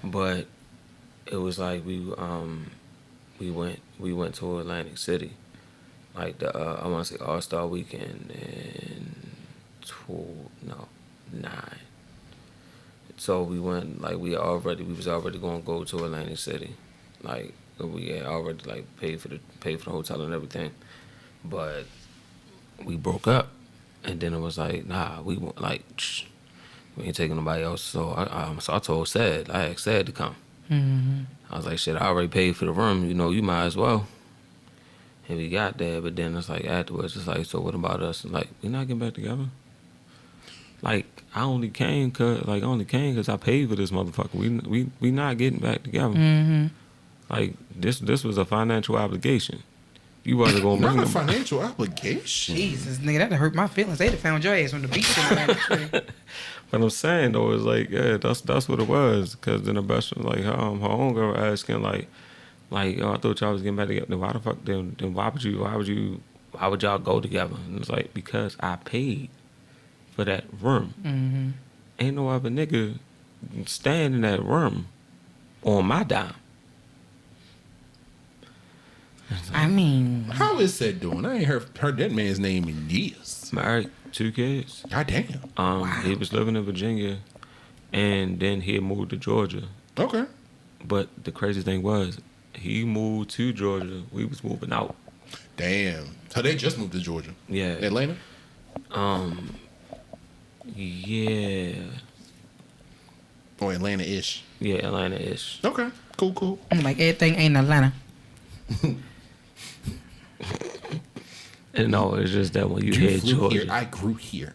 But it was like we went to Atlantic City, like the I want to say All-Star Weekend in 9. So we went like we was already going to go to Atlantic City, like we had already like paid for the hotel and everything, but we broke up, and then it was like nah, we won't, like we ain't taking nobody else. So I told Sad, I asked Sad to come. Mm-hmm. I was like, shit, I already paid for the room, you know, you might as well. And we got there, but then it's like afterwards, it's like, so what about us? And like, we not getting back together. Like, I only came cause I paid for this motherfucker. We not getting back together. Mm-hmm. Like, this was a financial obligation. You wasn't gonna Not bring a them. financial obligation. Jesus, nigga, that'd hurt my feelings. They'd have found your ass on the beach. But I'm saying though, it's like, yeah, that's what it was. Cause then the best was like, her own girl asking like, oh, I thought y'all was getting back together. Then why the fuck? Then why would y'all go together? And it's like, because I paid for that room. Mm-hmm. Ain't no other nigga staying in that room on my dime. I mean, How is that doing? I ain't heard that man's name in years. Married, 2 kids. God damn. He was living in Virginia, and then he had moved to Georgia. Okay. But the crazy thing was, he moved to Georgia. We was moving out. Damn. So they just moved to Georgia. Yeah. Atlanta? Yeah. Or Atlanta-ish. Yeah, Atlanta-ish. Okay. Cool. I'm like, everything ain't Atlanta. And no, it's just that when you hit Georgia. Here. I grew here.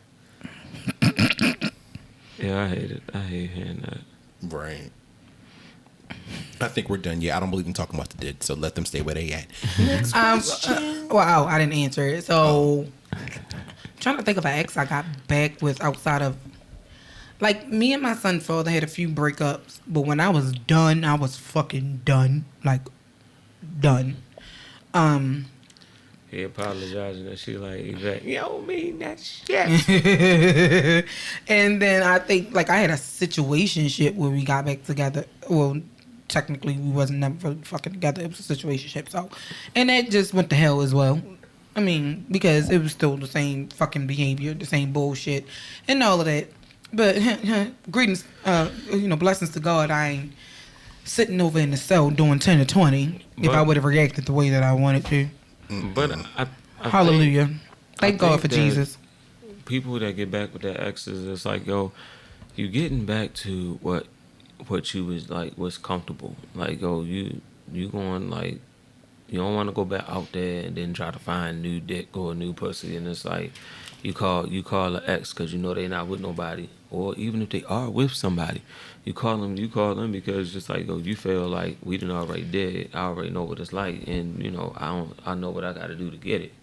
Yeah, I hate it. I hate hearing that. Right. I think we're done. Yeah, I don't believe in talking about the dead, so let them stay where they at. Next question. Wow, I didn't answer it. So, trying to think of an ex I got back with outside of, like, me and my son's father had a few breakups, but when I was done, I was fucking done. Like, done. He apologizing and she like, you don't mean that shit. And then I think, like, I had a situationship where we got back together. Well, technically, we wasn't never really fucking together. It was a situationship. So, and that just went to hell as well. I mean, because it was still the same fucking behavior, the same bullshit, and all of that. But greetings, blessings to God. I ain't sitting over in the cell doing 10 or 20 if I would have reacted the way that I wanted to. But I Hallelujah. Thank God for Jesus. People that get back with their exes, it's like, yo, you getting back to what you was like, what's comfortable. Like, yo, you going like, you don't want to go back out there and then try to find new dick or a new pussy. And it's like, you call an ex because you know they not with nobody. Or even if they are with somebody, you call them because just like, yo, you feel like we done already did it. I already know what it's like, and you know, I know what I got to do to get it.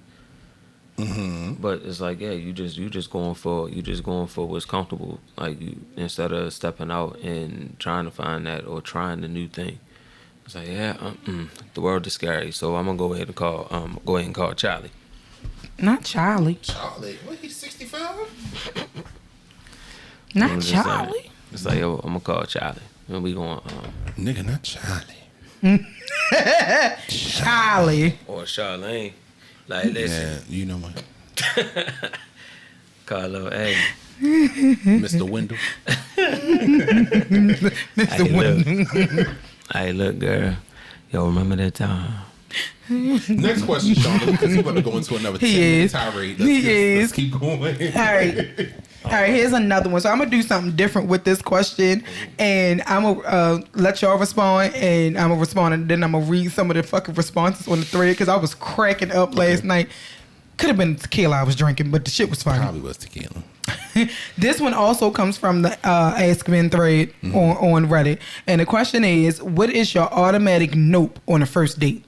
Mm-hmm. But it's like, yeah, you just going for what's comfortable. Like, you, instead of stepping out and trying to find that or trying the new thing. It's like, yeah, the world is scary, so I'm gonna go ahead and call Charlie. Not Charlie. Charlie, what? He's 65. Not Charlie. It's like, yo, I'm gonna call Charlie, and we going, nigga, not Charlie. Charlie. Or Charlene. Like, listen. Yeah, you know what? Carlo, hey. Mr. Wendell. Mr. Wendell. Hey, look, girl. Yo, remember that time? Next question, Shauna, because he's about to go into another 10-minute tirade. Let's keep going. All right, here's another one. So I'm going to do something different with this question, and I'm going to let y'all respond, and I'm going to respond, and then I'm going to read some of the fucking responses on the thread, because I was cracking up last night. Could have been tequila I was drinking, but the shit was funny. Probably was tequila. This one also comes from the Ask Men thread on Reddit, and the question is, what is your automatic nope on a first date?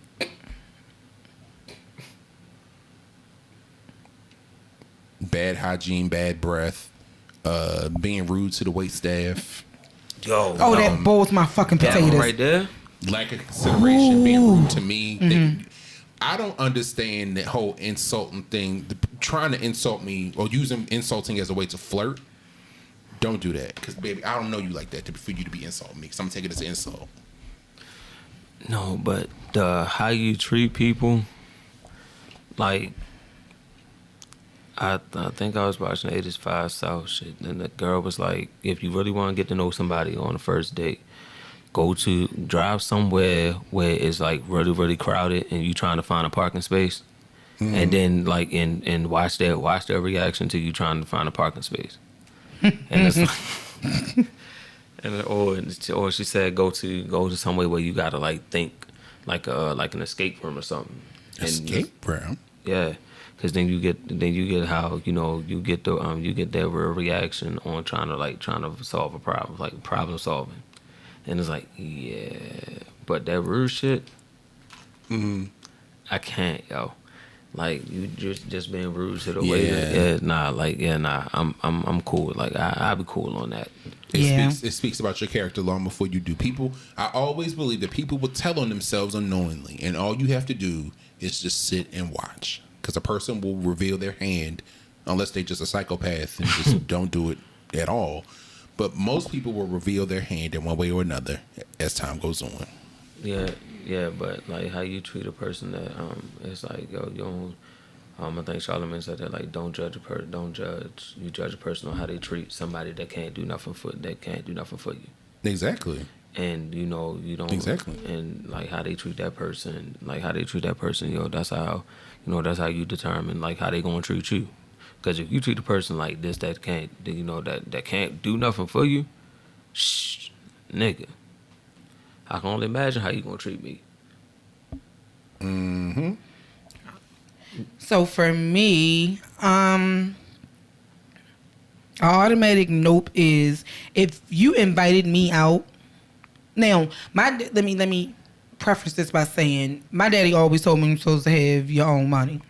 Bad hygiene, bad breath, being rude to the wait staff. Yo. Oh, that boils my fucking That potatoes. one right there. lack of consideration, being rude to me. I don't understand that whole insulting thing. Trying to insult me or using insulting as a way to flirt. Don't do that, because baby, I don't know you like that for you to be insulting me. Because I'm taking it as an insult. No, but how you treat people, like I think I was watching 85 South shit, and the girl was like, if you really want to get to know somebody on the first date, drive somewhere where it's like really, really crowded and you trying to find a parking space. And then like and watch their reaction to you trying to find a parking space. And it's like or she said go to somewhere where you gotta like think like an escape room or something. Escape room? Yeah. Because then you get how you get their real reaction on trying to solve a problem, like problem solving, and it's like, yeah, but that rude shit, I can't, yo. Like you just being rude to the way, I'm cool. Like I be cool on that. It speaks about your character long before you do. People, I always believe that people will tell on themselves unknowingly, and all you have to do is just sit and watch. Because a person will reveal their hand unless they're just a psychopath and just don't do it at all. But most people will reveal their hand in one way or another as time goes on. Yeah, but like how you treat a person that it's like, yo, you don't. I think Charlamagne said that, like, you judge a person on how they treat somebody that can't do nothing for you. Exactly. And you don't exactly. And like how they treat that person, yo, that's how you determine like how they gonna treat you. Because if you treat a person like this that can't do nothing for you, nigga, I can only imagine how you gonna treat me. Mm-hmm. So for me, automatic nope is if you invited me out. Now, let me preface this by saying my daddy always told me you're supposed to have your own money,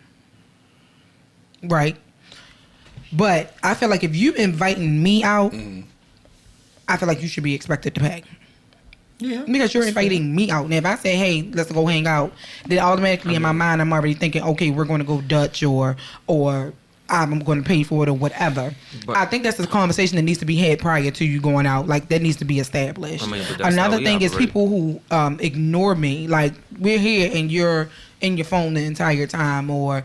right? But I feel like if you inviting me out, I feel like you should be expected to pay. Yeah, because you're inviting me out. Now, if I say, hey, let's go hang out, then automatically in my mind, I'm already thinking, okay, we're going to go Dutch or I'm going to pay for it or whatever. But I think that's a conversation that needs to be had prior to you going out. Like, that needs to be established. Another thing is people who ignore me. Like, we're here and you're in your phone the entire time, or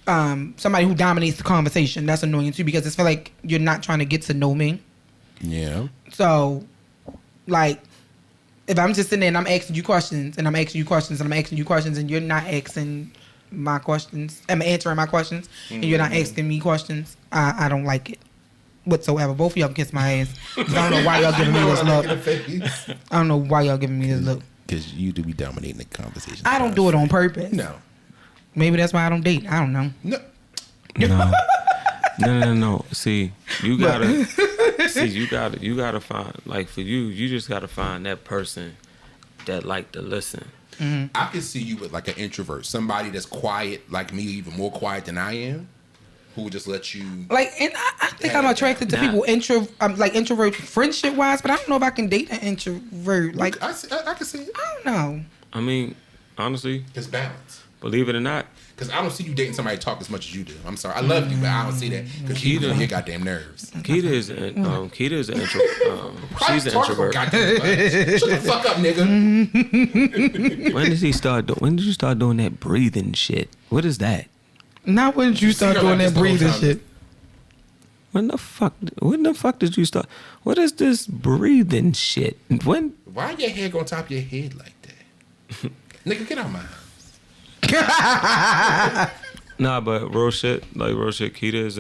somebody who dominates the conversation. That's annoying too, because I feel like you're not trying to get to know me. Yeah. So, like, if I'm just sitting there and I'm asking you questions, and I'm asking you questions, and I'm asking you questions, and you're not asking my questions, I'm answering my questions, and you're not asking me questions, I don't like it whatsoever. Both of y'all can kiss my ass. I don't know why y'all giving me this look. I don't know why y'all giving me this look. Because you do be dominating the conversation. I don't do it on purpose. No. Maybe that's why I don't date. I don't know. No. See, you gotta find, like, for you just gotta find that person that like to listen. Mm-hmm. I can see you with like an introvert, somebody that's quiet, like me, even more quiet than I am, who would just let you. Like, and I think I'm attracted to people like introvert friendship wise, but I don't know if I can date an introvert. Like, I can see it. I don't know. I mean, honestly, it's balance. Believe it or not. Because I don't see you dating somebody talk as much as you do. I'm sorry. I love you, but I don't see that. Because you do your goddamn nerves. Keita is an introvert. She's an introvert. Shut the fuck up, nigga. When did you start doing that breathing shit? What is that? Not when did you start doing that breathing shit. When the fuck did you start? What is this breathing shit? When? Why your hair on top of your head like that? Nigga, get out my house. Nah, but real shit, Keita is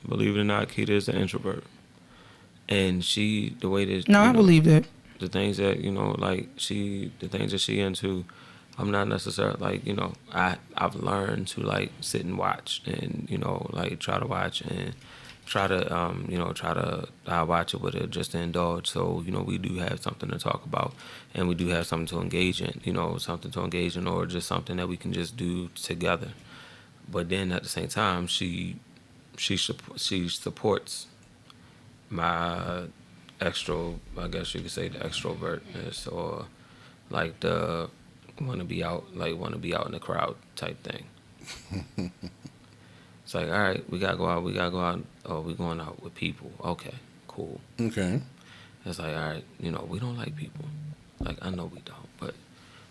believe it or not, Keita is an introvert. And she, the way that... No, I believe that. The things that, the things that she into, I'm not necessarily, like, I've learned to, like, sit and watch and, try to watch and try to I watch it with her just to indulge. So, we do have something to talk about, and we do have something to engage in, or just something that we can just do together. But then at the same time, she supports my I guess you could say the extrovertness, or like the want to be out in the crowd type thing. It's like, all right, we gotta go out. Oh, we going out with people. Okay, cool. Okay. It's like, all right, we don't like people. Like, I know we don't, but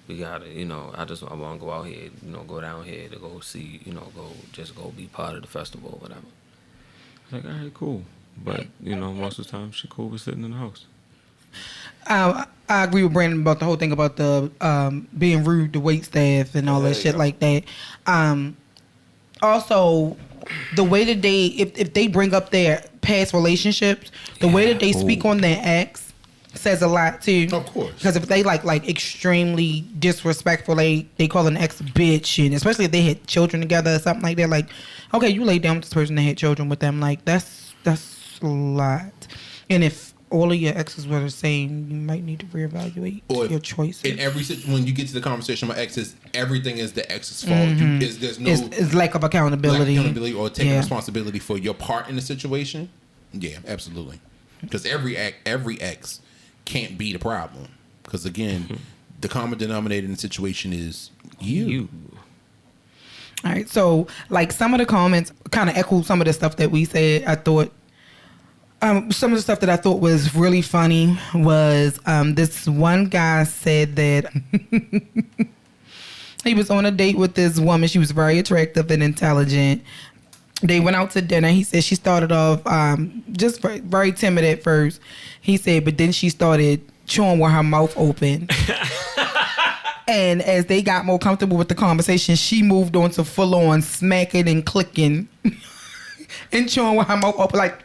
we gotta, I want to go out here, go down here to go see, go be part of the festival or whatever. It's like, all right, cool. But, most of the time she cool with sitting in the house. I agree with Brandon about the whole thing about the being rude to wait staff and all that shit like that. Also, the way that they, if they bring up their past relationships, the way that they speak on their ex says a lot too. Of course. Because if they like extremely disrespectful, they call an ex bitch, and especially if they had children together or something like that. Like, okay, you laid down with this person that had children with them. Like, that's a lot. And if all of your exes were the same, you might need to reevaluate your choices. In when you get to the conversation about exes, everything is the ex's fault. There's no it's lack of accountability. Or taking responsibility for your part in the situation. Yeah, absolutely. Because every ex can't be the problem. Because again, the common denominator in the situation is you. All right, so like some of the comments kind of echo some of the stuff that we said. I thought. Some of the stuff that I thought was really funny was this one guy said that he was on a date with this woman. She was very attractive and intelligent. They went out to dinner. He said she started off just very, very timid at first. He said, but then she started chewing with her mouth open. And as they got more comfortable with the conversation, she moved on to full on smacking and clicking and chewing with her mouth open like...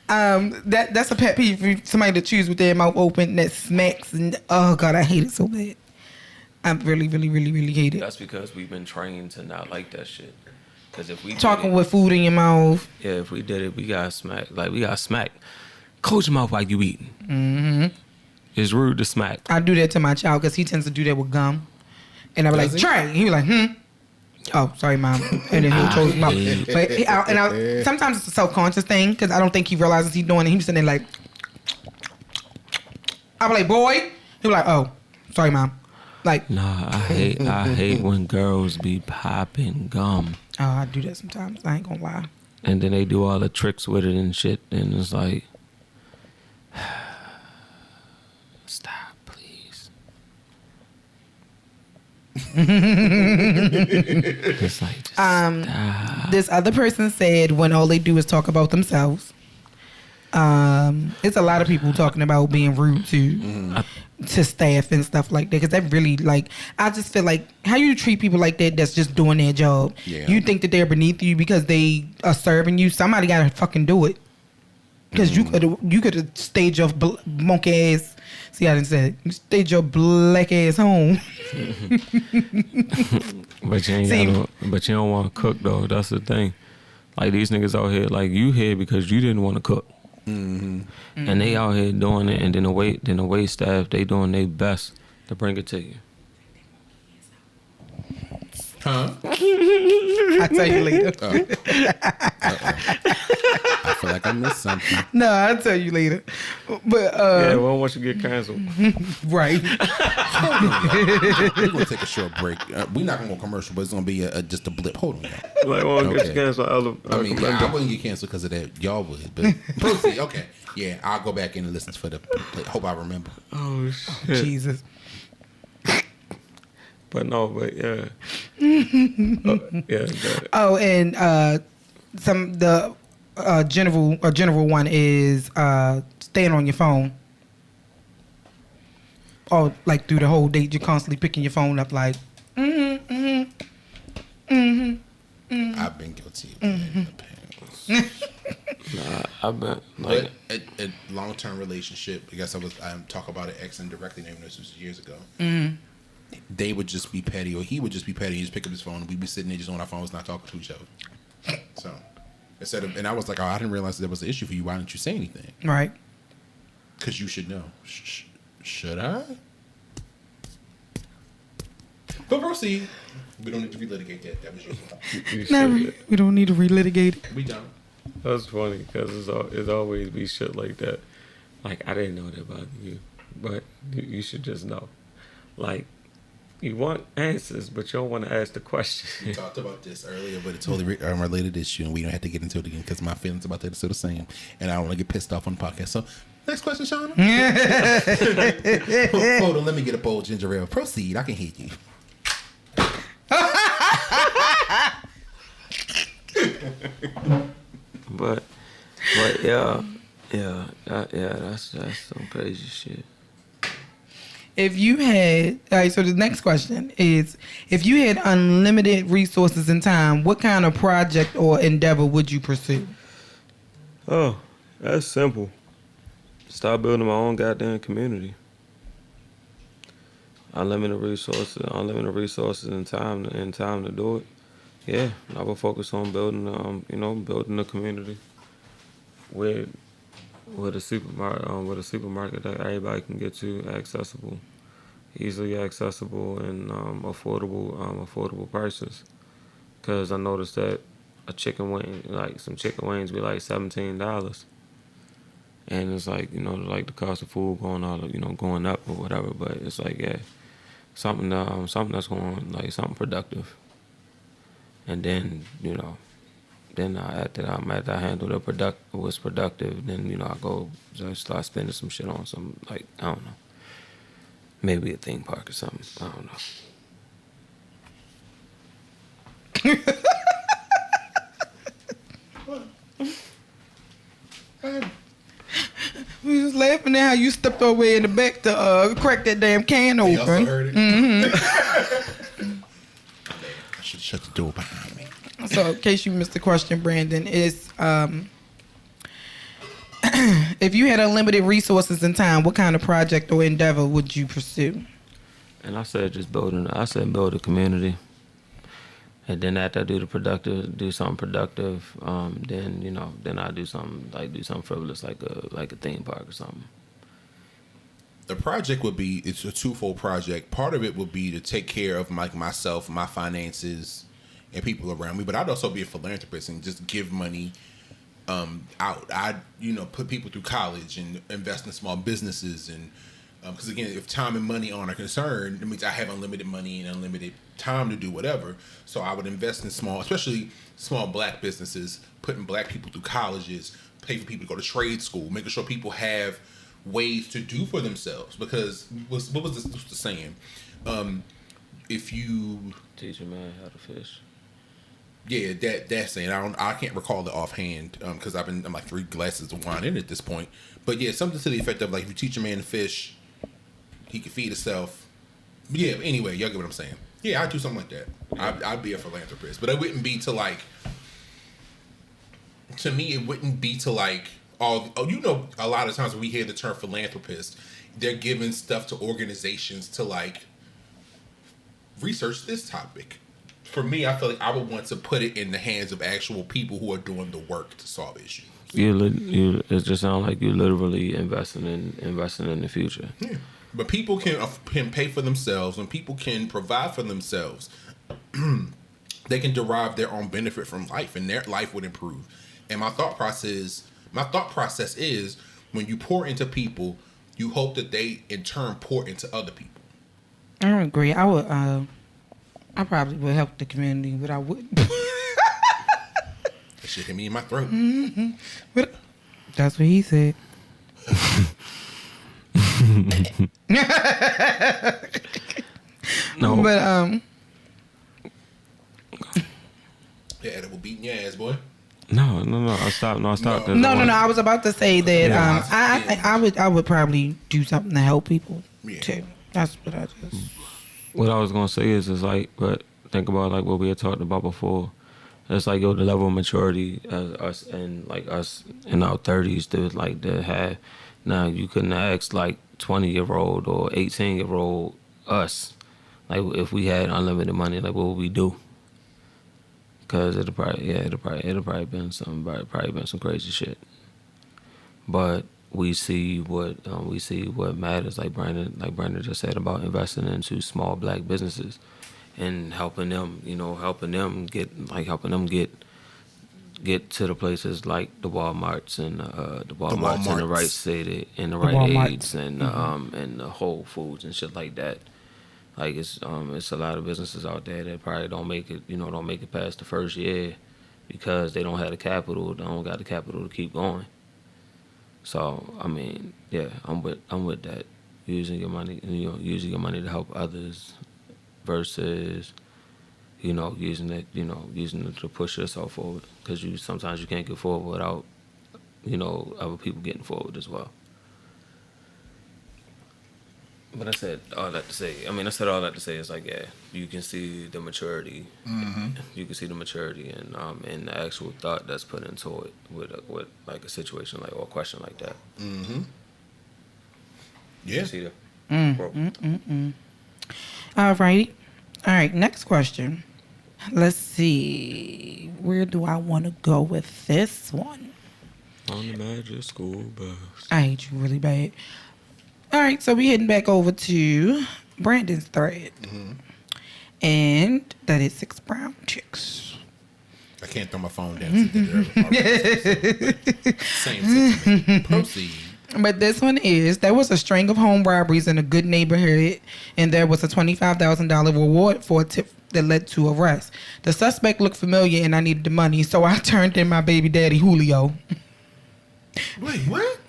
That's a pet peeve for somebody to choose with their mouth open that smacks, and oh god, I hate it so bad. I really, really, really, really hate it. That's because we've been trained to not like that shit. Because if we talking with food in your mouth, if we did it, we got smacked. Like we got smacked. Close your mouth while you eating. Mm-hmm. It's rude to smack. I do that to my child because he tends to do that with gum. And I was like, try. He was like, Oh, sorry, Mom. And then he'll close his mouth. But sometimes it's a self-conscious thing because I don't think he realizes he's doing it. He was sitting there like, I was like, boy. He was like, oh, sorry, Mom. Like, nah, I hate when girls be popping gum. Oh, I do that sometimes. I ain't gonna lie. And then they do all the tricks with it and shit. And it's like, stop. It's like, this other person said when all they do is talk about themselves. It's a lot of people talking about being rude to staff and stuff like that because that really I just feel like how you treat people like that that's just doing their job. Yeah. You think that they're beneath you because they are serving you. Somebody gotta fucking do it because you could have stayed your monkey ass. See, I didn't say it. You stayed your black ass home. But you don't want to cook though. That's the thing. Like these niggas out here, like you here because you didn't want to cook, and they out here doing it, and then the wait staff they doing their best to bring it to you. Huh? I'll tell you later. I feel like I missed something. No, I'll tell you later. But yeah, well, once you get canceled. Right. We're gonna take a short break. We're not gonna go commercial, but it's gonna be just a blip. Hold on. Like, well, get canceled. I wouldn't get canceled because of that. Y'all would, but proceed. Okay. Yeah, I'll go back in and listen for the. Hope I remember. Oh shit. Oh, Jesus. But yeah. Oh, and the general one is staying on your phone. Or like through the whole date, you're constantly picking your phone up like, I've been guilty of that in the past. Nah, I've been like a long-term relationship. I guess I talk about an ex indirectly named this was years ago. They would just be petty, or he would just be petty. He'd just pick up his phone, and we'd be sitting there just on our phones, not talking to each other. So and I was like, oh, I didn't realize there was an issue for you. Why didn't you say anything? Right. Because you should know. Should I? But proceed. We don't need to relitigate that. That was yours. We don't need to relitigate it. We don't. That's funny because it's always be shit like that. Like, I didn't know that about you, but you should just know. Like, you want answers, but you don't want to ask the question. We talked about this earlier, but it's totally related issue, and we don't have to get into it again because my feelings about that are still the same, and I don't want to get pissed off on the podcast. So, next question, Shauna. Hold on, let me get a bowl of ginger ale. Proceed. I can hear you. But yeah, that's some crazy shit. If you had, all right, so the next question is, if you had unlimited resources and time, what kind of project or endeavor would you pursue? Oh, that's simple. Start building my own goddamn community. Unlimited resources and time to do it. Yeah, I will focus on building, building a community with a supermarket that everybody can get to, easily accessible, and affordable prices. Because I noticed that some chicken wings be like $17, and it's like the cost of food going up or whatever. But it's like something that's going something productive. And then, after I handle what's productive, then, I go start spending some shit on some, I don't know, maybe a theme park or something. I don't know. We was laughing at how you stepped over in the back to crack that damn can open. You also heard it? Mm-hmm. I should shut the door behind me. So, in case you missed the question, Brandon, is if you had unlimited resources and time, what kind of project or endeavor would you pursue? And I said build a community. And then after I do something productive, then I do something frivolous like a theme park or something. The project would be, it's a twofold project. Part of it would be to take care of myself, my finances, and people around me. But I'd also be a philanthropist and just give money out. I'd put people through college and invest in small businesses, and because again, if time and money aren't a concern, it means I have unlimited money and unlimited time to do whatever. So I would invest in especially small black businesses, putting black people through colleges, pay for people to go to trade school, making sure people have ways to do for themselves. Because what was the saying? If you teach a man how to fish. Yeah, that saying. I can't recall it offhand because I'm like 3 glasses of wine in at this point. But yeah, something to the effect of if you teach a man to fish, he can feed himself. But yeah, anyway, y'all get what I'm saying. Yeah, I'd do something like that. I'd be a philanthropist, but it wouldn't be to to me, it wouldn't be to a lot of times when we hear the term philanthropist, they're giving stuff to organizations to research this topic. For me, I feel like I would want to put it in the hands of actual people who are doing the work to solve issues. It just sounds like you're literally investing in the future. Yeah. But people can pay for themselves, and people can provide for themselves. They can derive their own benefit from life, and their life would improve. And my thought process is when you pour into people, you hope that they in turn pour into other people. I don't agree. I probably would help the community, but I wouldn't. That shit hit me in my throat. Mm-hmm. But that's what he said. No. But Yeah, edible beating your ass, boy. No. I stopped. No. I was about to say that I would probably do something to help people too. That's what I just. What I was gonna say is but think about what we had talked about before. It's the level of maturity as us in our 30s to have. Now you couldn't ask 20-year-old or 18-year-old us if we had unlimited money, what would we do? Because it'd probably been some crazy shit. But we see what matters, like Brandon just said about investing into small black businesses, and helping them get to the places like the Walmarts and the Walmarts and the right city and the right aids and and the Whole Foods and shit like that. Like it's a lot of businesses out there that probably don't make it past the first year because they don't have the capital, they don't got the capital to keep going. So I mean, yeah, I'm with that. Using your money to help others versus using it to push yourself forward, because sometimes you can't get forward without other people getting forward as well. But I said all that to say is like, yeah, you can see the maturity. Mm-hmm. You can see the maturity and the actual thought that's put into it with like a situation or a question like that. Mm-hmm. Yeah. See that? All right, next question. Let's see. Where do I want to go with this one? On the magic school bus. I hate you really bad. All right, so we heading back over to Brandon's thread. Mm-hmm. And that is 6 brown chicks. I can't throw my phone down. Same sentiment. Proceed. But this one is, there was a string of home robberies in a good neighborhood, and there was a $25,000 reward for a tip that led to arrest. The suspect looked familiar, and I needed the money, so I turned in my baby daddy, Julio. Wait, what?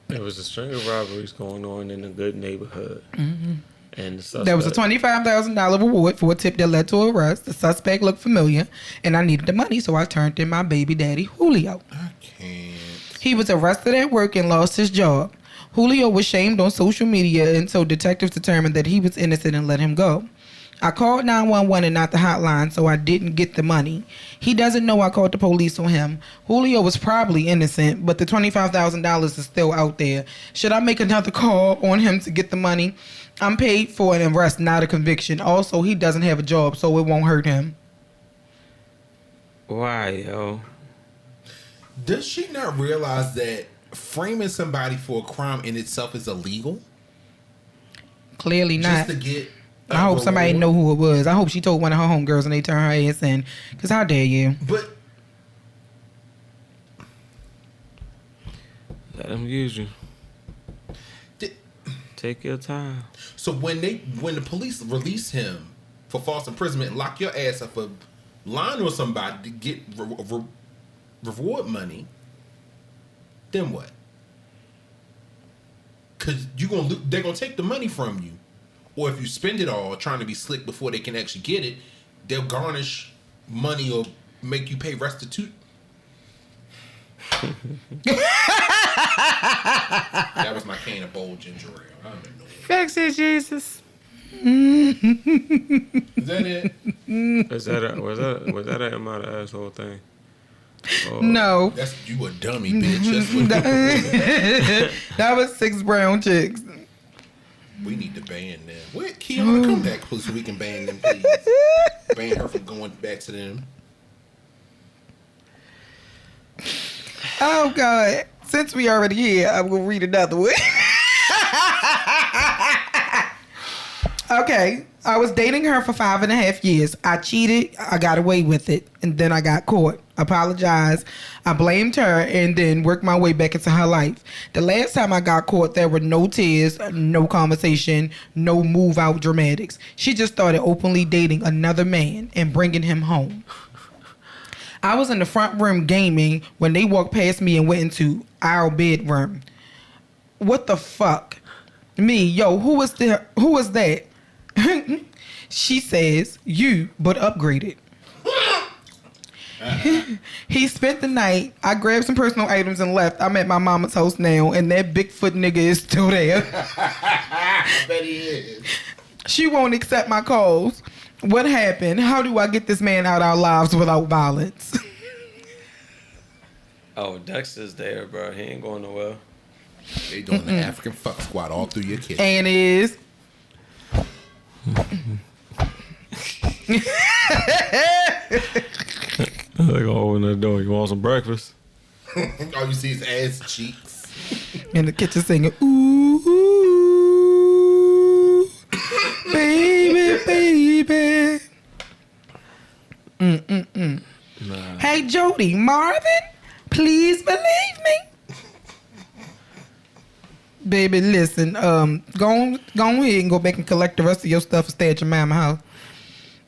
There was a string of robberies going on in a good neighborhood. Mm-hmm. And there was a $25,000 reward for a tip that led to arrest. The suspect looked familiar, and I needed the money, so I turned in my baby daddy, Julio. I can't. He was arrested at work and lost his job. Julio was shamed on social media until detectives determined that he was innocent and let him go. I called 911 and not the hotline, so I didn't get the money. He doesn't know I called the police on him. Julio was probably innocent, but the $25,000 is still out there. Should I make another call on him to get the money? I'm paid for an arrest, not a conviction. Also, he doesn't have a job, so it won't hurt him. Why, yo? Does she not realize that framing somebody for a crime in itself is illegal? Clearly not. Just to get... I hope somebody know who it was. I hope she told one of her homegirls and they turned her ass in. Because how dare you? But... let them use you. Take your time. So when the police release him for false imprisonment and lock your ass up for lying on somebody to get reward money, then what? Because they're gonna take the money from you, or if you spend it all trying to be slick before they can actually get it, they'll garnish money or make you pay restitution. That was my can of bold ginger ale. I don't know. Fix it, Jesus. Is that it? Was that a am I the asshole thing? Oh, no. That's you a dummy, bitch. That was 6 brown chicks. We need to ban them. What? Kiana, come back please, so we can ban them, please. Ban her from going back to them. Oh, God. Since we already here, I will read another one. Okay. I was dating her for 5.5 years. I cheated. I got away with it. And then I got caught. Apologized. I blamed her and then worked my way back into her life. The last time I got caught, there were no tears, no conversation, no move out dramatics. She just started openly dating another man and bringing him home. I was in the front room gaming when they walked past me and went into our bedroom. What the fuck? Me, yo, who was that? She says, you, but upgraded. He spent the night. I grabbed some personal items and left. I'm at my mama's house now, and that Bigfoot nigga is still there. I bet he is. She won't accept my calls. What happened? How do I get this man out of our lives without violence? Oh, Dexter's there, bro. He ain't going nowhere. They doing the African fuck squad all through your kitchen. And is. They gonna open the door. You want some breakfast? All you see is ass cheeks. In the kitchen singing, ooh, baby. Nah. Hey, Jody, Marvin, please believe me. Baby, listen, go ahead and go back and collect the rest of your stuff and stay at your mama house.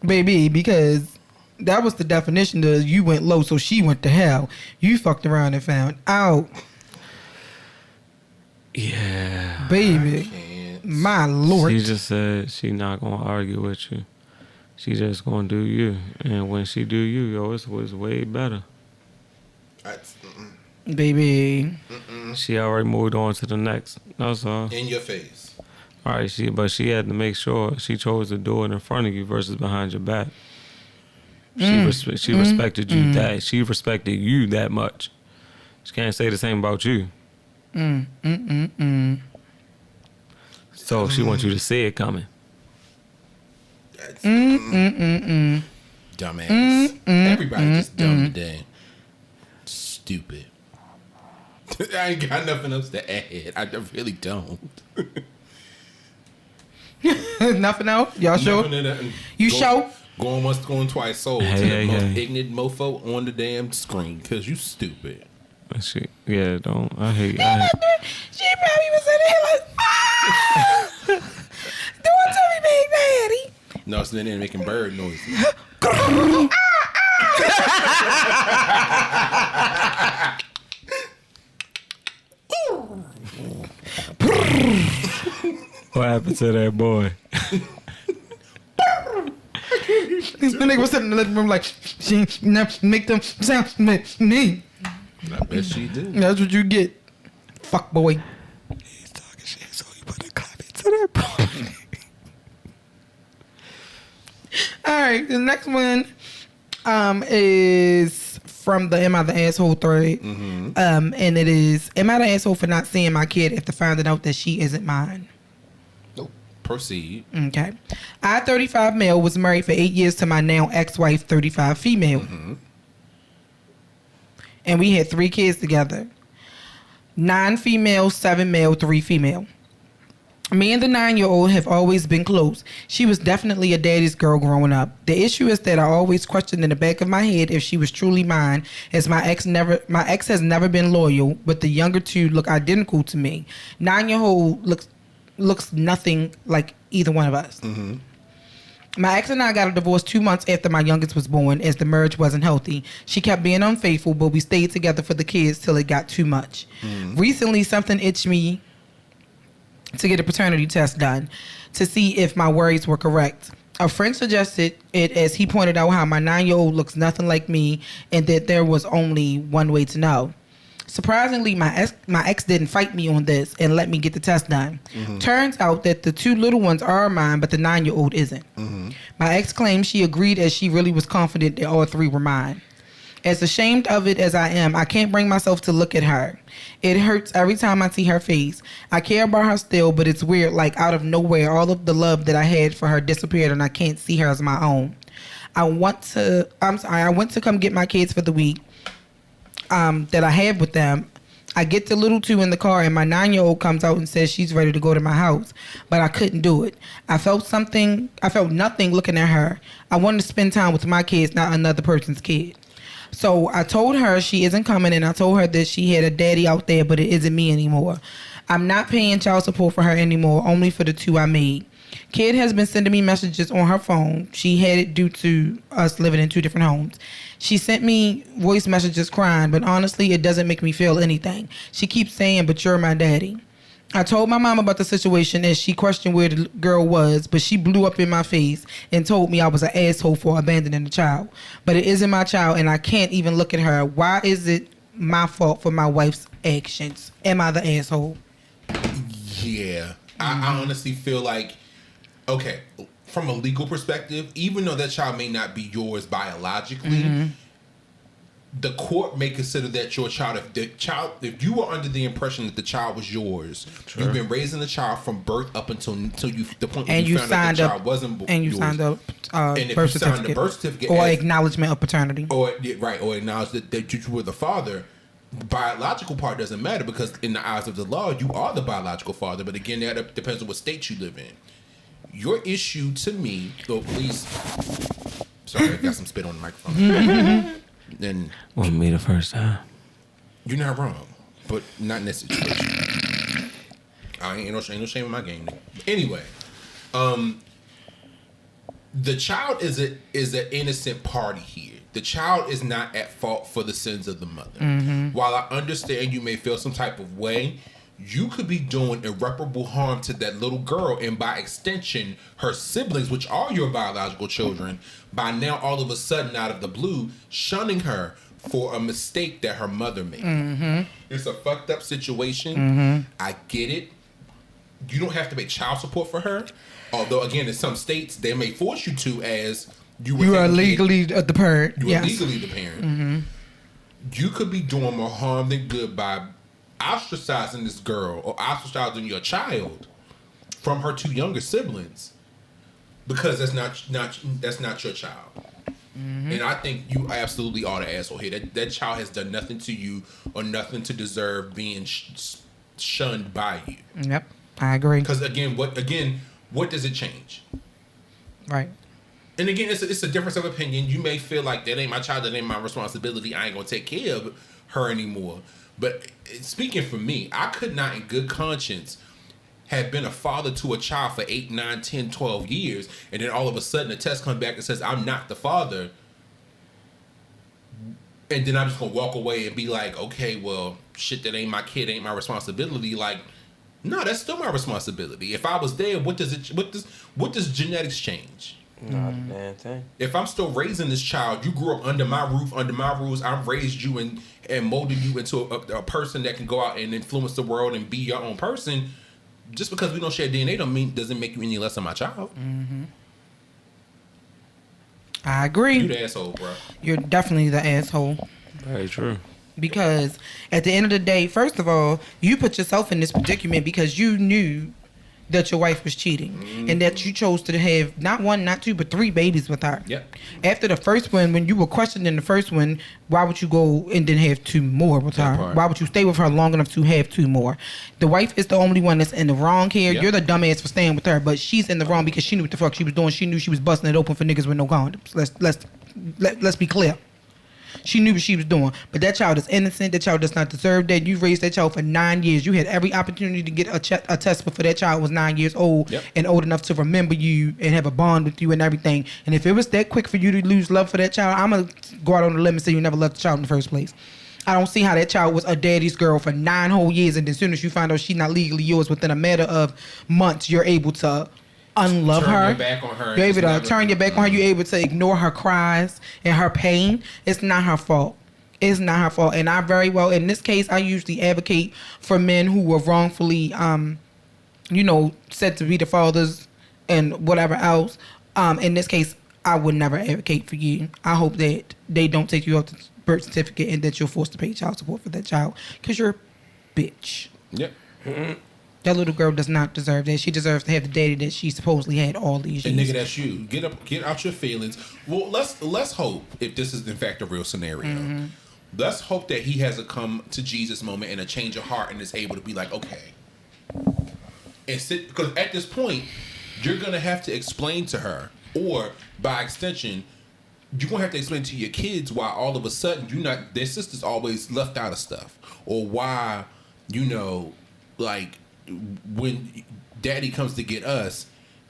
Baby, because that was the definition of you went low, so she went to hell. You fucked around and found out. Yeah. Baby, my lord. She just said she not gonna argue with you. She just gonna do you. And when she do you, yo, it was way better. Baby. She already moved on to the next. That's all. In your face. All right, but she had to make sure she chose to do it in front of you versus behind your back. She respected you that. She respected you that much. She can't say the same about you. So she wants you to see it coming. Dumbass. Everybody just dumb today. Stupid. I ain't got nothing else to add. I really don't. Nothing else? Y'all sure? You sure? Going once, going twice. Sold to the most ignorant mofo on the damn screen because you stupid. She, yeah, don't. I hate. She probably was in there like, do it to me, Big Daddy. No, so then they're making bird noises. What happened to that boy? The nigga was sitting in the living room like, she never make them sound me. I bet she do. That's what you get. Fuck boy. He's talking shit, so you put a comment to that boy. All right, the next one is from the Am I the Asshole thread. And it is, am I the asshole for not seeing my kid after finding out that she isn't mine? Nope. Proceed. Okay. I, 35 male, was married for 8 years to my now ex-wife, 35 female. And we had 3 kids together. 9 female, 7 male, 3 female. Me and the 9-year-old have always been close. She was definitely a daddy's girl growing up. The issue is that I always questioned in the back of my head if she was truly mine, as my ex has never been loyal, but the younger 2 look identical to me. 9-year-old looks nothing like either one of us. My ex and I got a divorce 2 months after my youngest was born, as the marriage wasn't healthy. She kept being unfaithful, but we stayed together for the kids till it got too much. Recently, something itched me to get a paternity test done to see if my worries were correct. A friend suggested it, as he pointed out how my 9-year-old looks nothing like me and that there was only one way to know. Surprisingly, my ex didn't fight me on this and let me get the test done. Turns out that the 2 little ones are mine, but the 9-year-old isn't. My ex claimed she agreed, as she really was confident that all 3 were mine. As ashamed of it as I am, I can't bring myself to look at her. It hurts every time I see her face. I care about her still, but it's weird, like out of nowhere, all of the love that I had for her disappeared and I can't see her as my own. I went to come get my kids for the week that I have with them. I get the little 2 in the car and my 9-year-old comes out and says she's ready to go to my house, but I couldn't do it. I felt nothing looking at her. I wanted to spend time with my kids, not another person's kid. So I told her she isn't coming, and I told her that she had a daddy out there, but it isn't me anymore. I'm not paying child support for her anymore, only for the 2 I made. Kid has been sending me messages on her phone. She had it due to us living in 2 different homes. She sent me voice messages crying, but honestly, it doesn't make me feel anything. She keeps saying, but you're my daddy. I told my mom about the situation, and she questioned where the girl was, but she blew up in my face and told me I was an asshole for abandoning the child. But it isn't my child, and I can't even look at her. Why is it my fault for my wife's actions? Am I the asshole? Yeah. I honestly feel like, okay, from a legal perspective, even though that child may not be yours biologically, the court may consider that your child. If you were under the impression that the child was yours, you've been raising the child from birth up until the point when you found out the child wasn't yours. And you signed up birth certificate or acknowledgement of paternity, or acknowledge that you were the father. The biological part doesn't matter because in the eyes of the law, you are the biological father. But again, that depends on what state you live in. your issue to me, though, please. Sorry, I got some spit on the microphone. Then Wasn't me the first time. you're not wrong, but not in this situation. Ain't no shame in my game. Anyway, the child is an innocent party here. The child is not at fault for the sins of the mother. While I understand you may feel some type of way, you could be doing irreparable harm to that little girl, and by extension, her siblings, which are your biological children, by now all of a sudden, out of the blue, shunning her for a mistake that her mother made. It's a fucked up situation. I get it. You don't have to pay child support for her. Although, again, in some states, they may force you to, as you are legally the parent. You are legally the parent. You could be doing more harm than good by ostracizing this girl or ostracizing your child from her two younger siblings, because that's not your child. And I think you absolutely are the asshole here. That child has done nothing to you or nothing to deserve being shunned by you. Yep, I agree. Because what does it change? Right. And again, it's a difference of opinion. You may feel like that ain't my child, that ain't my responsibility. I ain't gonna take care of her anymore. But speaking for me, I could not in good conscience have been a father to a child for 8, 9, 10, 12 years, and then all of a sudden a test comes back and says I'm not the father, and then I'm just gonna walk away and be like, okay, well, shit, that ain't my kid, ain't my responsibility. Like, no, that's still my responsibility. If I was there, what does genetics change? Not a damn thing. If I'm still raising this child, you grew up under my roof, under my rules. I've raised you and molded you into a person that can go out and influence the world and be your own person. Just because we don't share DNA doesn't make you any less of my child. I agree. You the asshole, bro. You're definitely the asshole. Very true. Because at the end of the day, first of all, you put yourself in this predicament because you knew that your wife was cheating and that you chose to have not 1, not 2, but 3 babies with her. Yep. After the first one, when you were questioning the first one, why would you go and then have 2 more with her? Why would you stay with her long enough to have 2 more? The wife is the only one that's in the wrong here. Yep. You're the dumbass for staying with her, but she's in the wrong because she knew what the fuck she was doing. She knew she was busting it open for niggas with no condoms. Let's be clear. She knew what she was doing. But that child is innocent. That child does not deserve that. You raised that child for 9 years. You had every opportunity to get a test before that child was 9 years old and old enough to remember you and have a bond with you and everything. And if it was that quick for you to lose love for that child, I'm going to go out on the limb and say you never loved the child in the first place. I don't see how that child was a daddy's girl for 9 whole years, and as soon as you find out she's not legally yours, within a matter of months, you're able to unlove her. Your back on her. You're able to turn your back on her. You're able to ignore her cries and her pain. It's not her fault. It's not her fault. And I very well, in this case, I usually advocate for men who were wrongfully, said to be the fathers and whatever else. In this case, I would never advocate for you. I hope that they don't take you off the birth certificate and that you're forced to pay child support for that child because you're a bitch. Yep. That little girl does not deserve that. She deserves to have the daddy that she supposedly had all these years. And nigga, that's you. Get out your feelings. Well, let's hope, if this is in fact a real scenario, let's hope that he has a come to Jesus moment and a change of heart and is able to be like, okay. And sit, because at this point, you're gonna have to explain to her, or by extension, you're gonna have to explain to your kids why all of a sudden their sister's always left out of stuff, or why, like, when daddy comes to get us,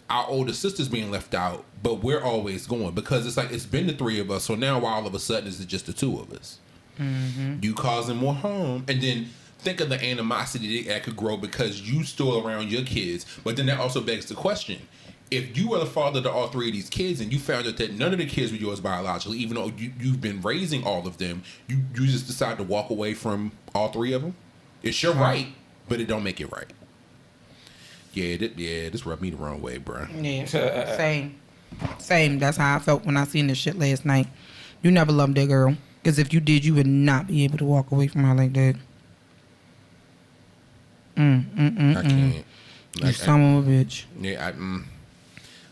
our older sister's being left out, but we're always going, because it's like it's been the 3 of us, so now why all of a sudden is it just the 2 of us? You causing more harm, and then think of the animosity that could grow because you still around your kids. But then that also begs the question: if you were the father to all 3 of these kids and you found out that none of the kids were yours biologically, even though you've been raising all of them, you just decide to walk away from all 3 of them? It's your right, but it don't make it right. This rubbed me the wrong way, bro. Yeah, same. That's how I felt when I seen this shit last night. You never loved that girl, because if you did, you would not be able to walk away from her like that. I can't. You son of a bitch. Yeah,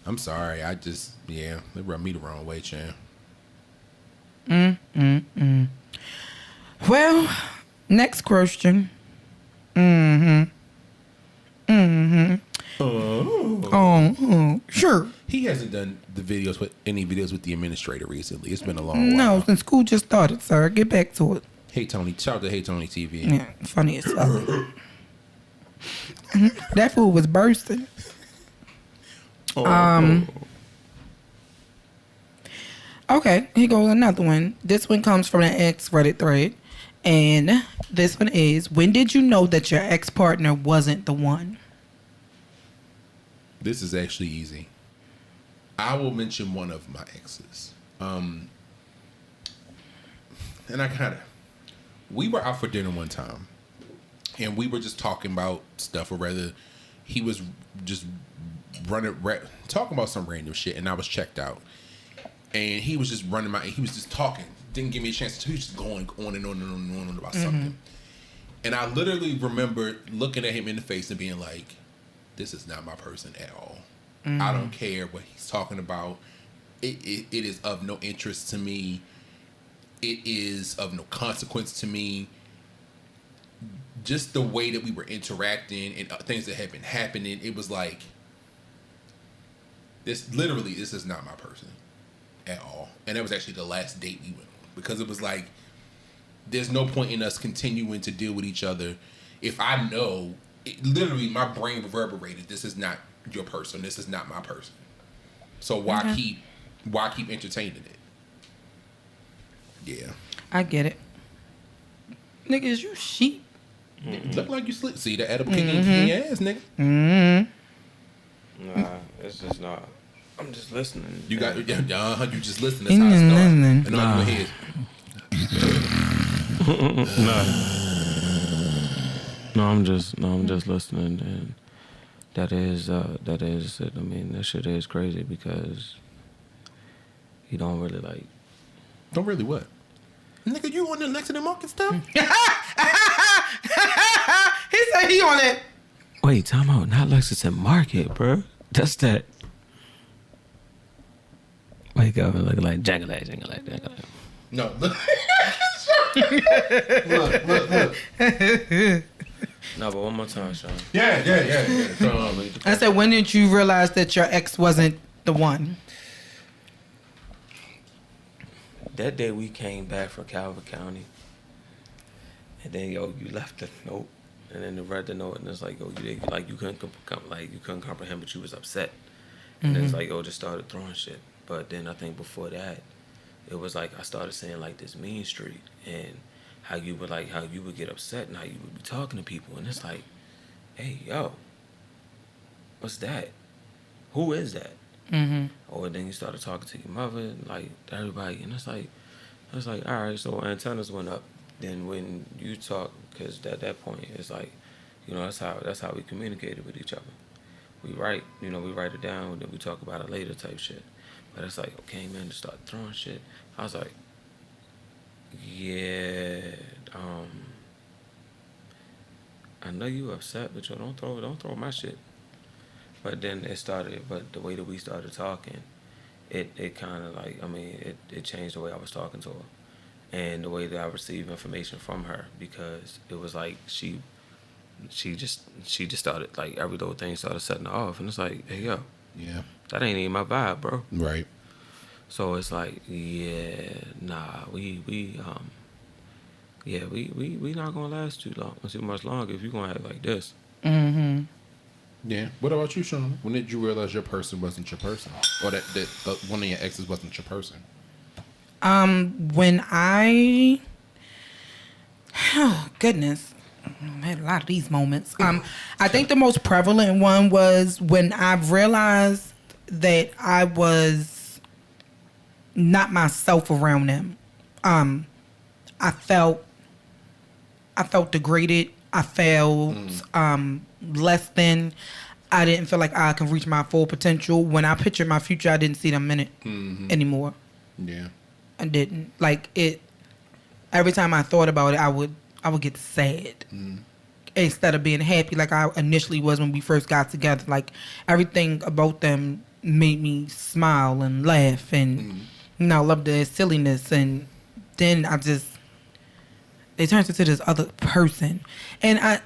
I'm sorry. I just, it rubbed me the wrong way, Chan. Well, next question. any videos with the administrator recently. It's been a long while. No, since school just started, sir. Get back to it. Hey Tony, shout out to Hey Tony TV. Yeah, funny as fuck. That fool was bursting. Okay, here goes another one. This one comes from an ex Reddit thread. And this one is, when did you know that your ex-partner wasn't the one? This is actually easy. I will mention one of my exes. And we were out for dinner one time. And we were just talking about stuff, or rather, he was just talking about some random shit, and I was checked out. And he was just he was just talking. Didn't give me a chance to. He was just going on and on and on and on about something. And I literally remember looking at him in the face and being like, this is not my person at all. I don't care what he's talking about. It is of no interest to me. It is of no consequence to me. Just the way that we were interacting and things that had been happening, it was like, this is not my person at all. And that was actually the last date we went on. Because it was like, there's no point in us continuing to deal with each other if I know, literally my brain reverberated, this is not your person, this is not my person. So why keep entertaining it? Yeah. I get it. Niggas, you sheep. Look like you sleep. See the edible kicking in your ass, nigga. Nah, it's just not. I'm just listening. You got you just listen. That's how it starts. And on your head. No, I'm just listening, and that is it. I mean, that shit is crazy because you don't really like. Don't really what? Nigga, you on the Lexington Market stuff? He said he on it. Wait, time out. Not Lexington Market, bro. That's that. Wake up and look like jangle. No, look. look. No, but one more time, Shauna. Yeah. I said, when did you realize that your ex wasn't the one? That day we came back from Calvert County, and then you left the note, and then they read the note, and it's like you couldn't comprehend, but you was upset, and then it's like just started throwing shit. But then I think before that, it was like I started saying like this mean streak and how you would get upset and how you would be talking to people, and it's like, hey yo, what's that? Who is that? Or then you started talking to your mother, and like everybody, and it's like all right, so antennas went up. Then when you talk, because at that point it's like, that's how we communicated with each other. We write it down, and then we talk about it later type shit. But it's like, okay, man, to start throwing shit. I was like, yeah, I know you upset, but don't throw my shit. But then but the way that we started talking, it kind of like, it changed the way I was talking to her. And the way that I received information from her, because it was like she just started, like, every little thing started setting her off. And it's like, hey, yo. Yeah. That ain't even my vibe, bro. Right. So it's like, yeah, nah, we not gonna last too much longer if you gonna act like this. Yeah. What about you, Shauna? When did you realize your person wasn't your person, or that one of your exes wasn't your person? When goodness, I had a lot of these moments. I think the most prevalent one was when I realized that I was not myself around them. I felt degraded. I felt less than. I didn't feel like I could reach my full potential. When I pictured my future, I didn't see them in it anymore. Yeah. I didn't. Like it. Every time I thought about it, I would get sad instead of being happy like I initially was when we first got together. Like everything about them made me smile and laugh, and I love their silliness. And then they turned into this other person. And I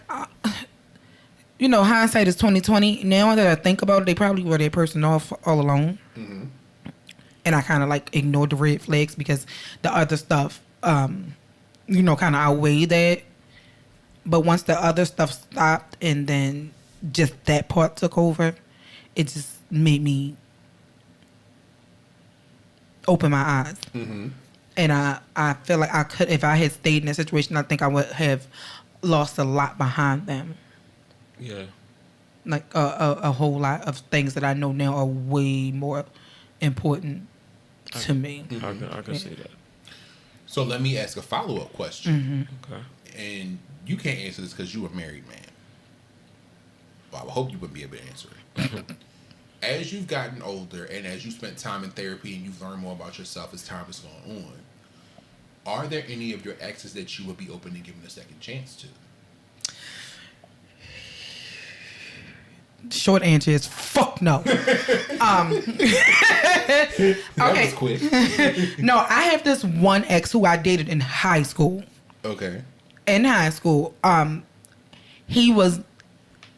hindsight is 20/20. Now that I think about it, they probably were their person all along. and I kind of like ignored the red flags because the other stuff, kind of outweighed that. But once the other stuff stopped and then just that part took over, it just made me open my eyes. Mm-hmm. And I feel like I could, if I had stayed in that situation, I think I would have lost a lot behind them. Yeah. Like a whole lot of things that I know now are way more important to me. I can see that. So let me ask a follow-up question. Okay. And you can't answer this because you're a married man. Well, I hope you wouldn't be able to answer it. As you've gotten older and as you spent time in therapy and you've learned more about yourself as time has gone on, are there any of your exes that you would be open to giving a second chance to? Short answer is fuck no. That was quick. No, I have this one ex who I dated in high school. Okay. In high school, he was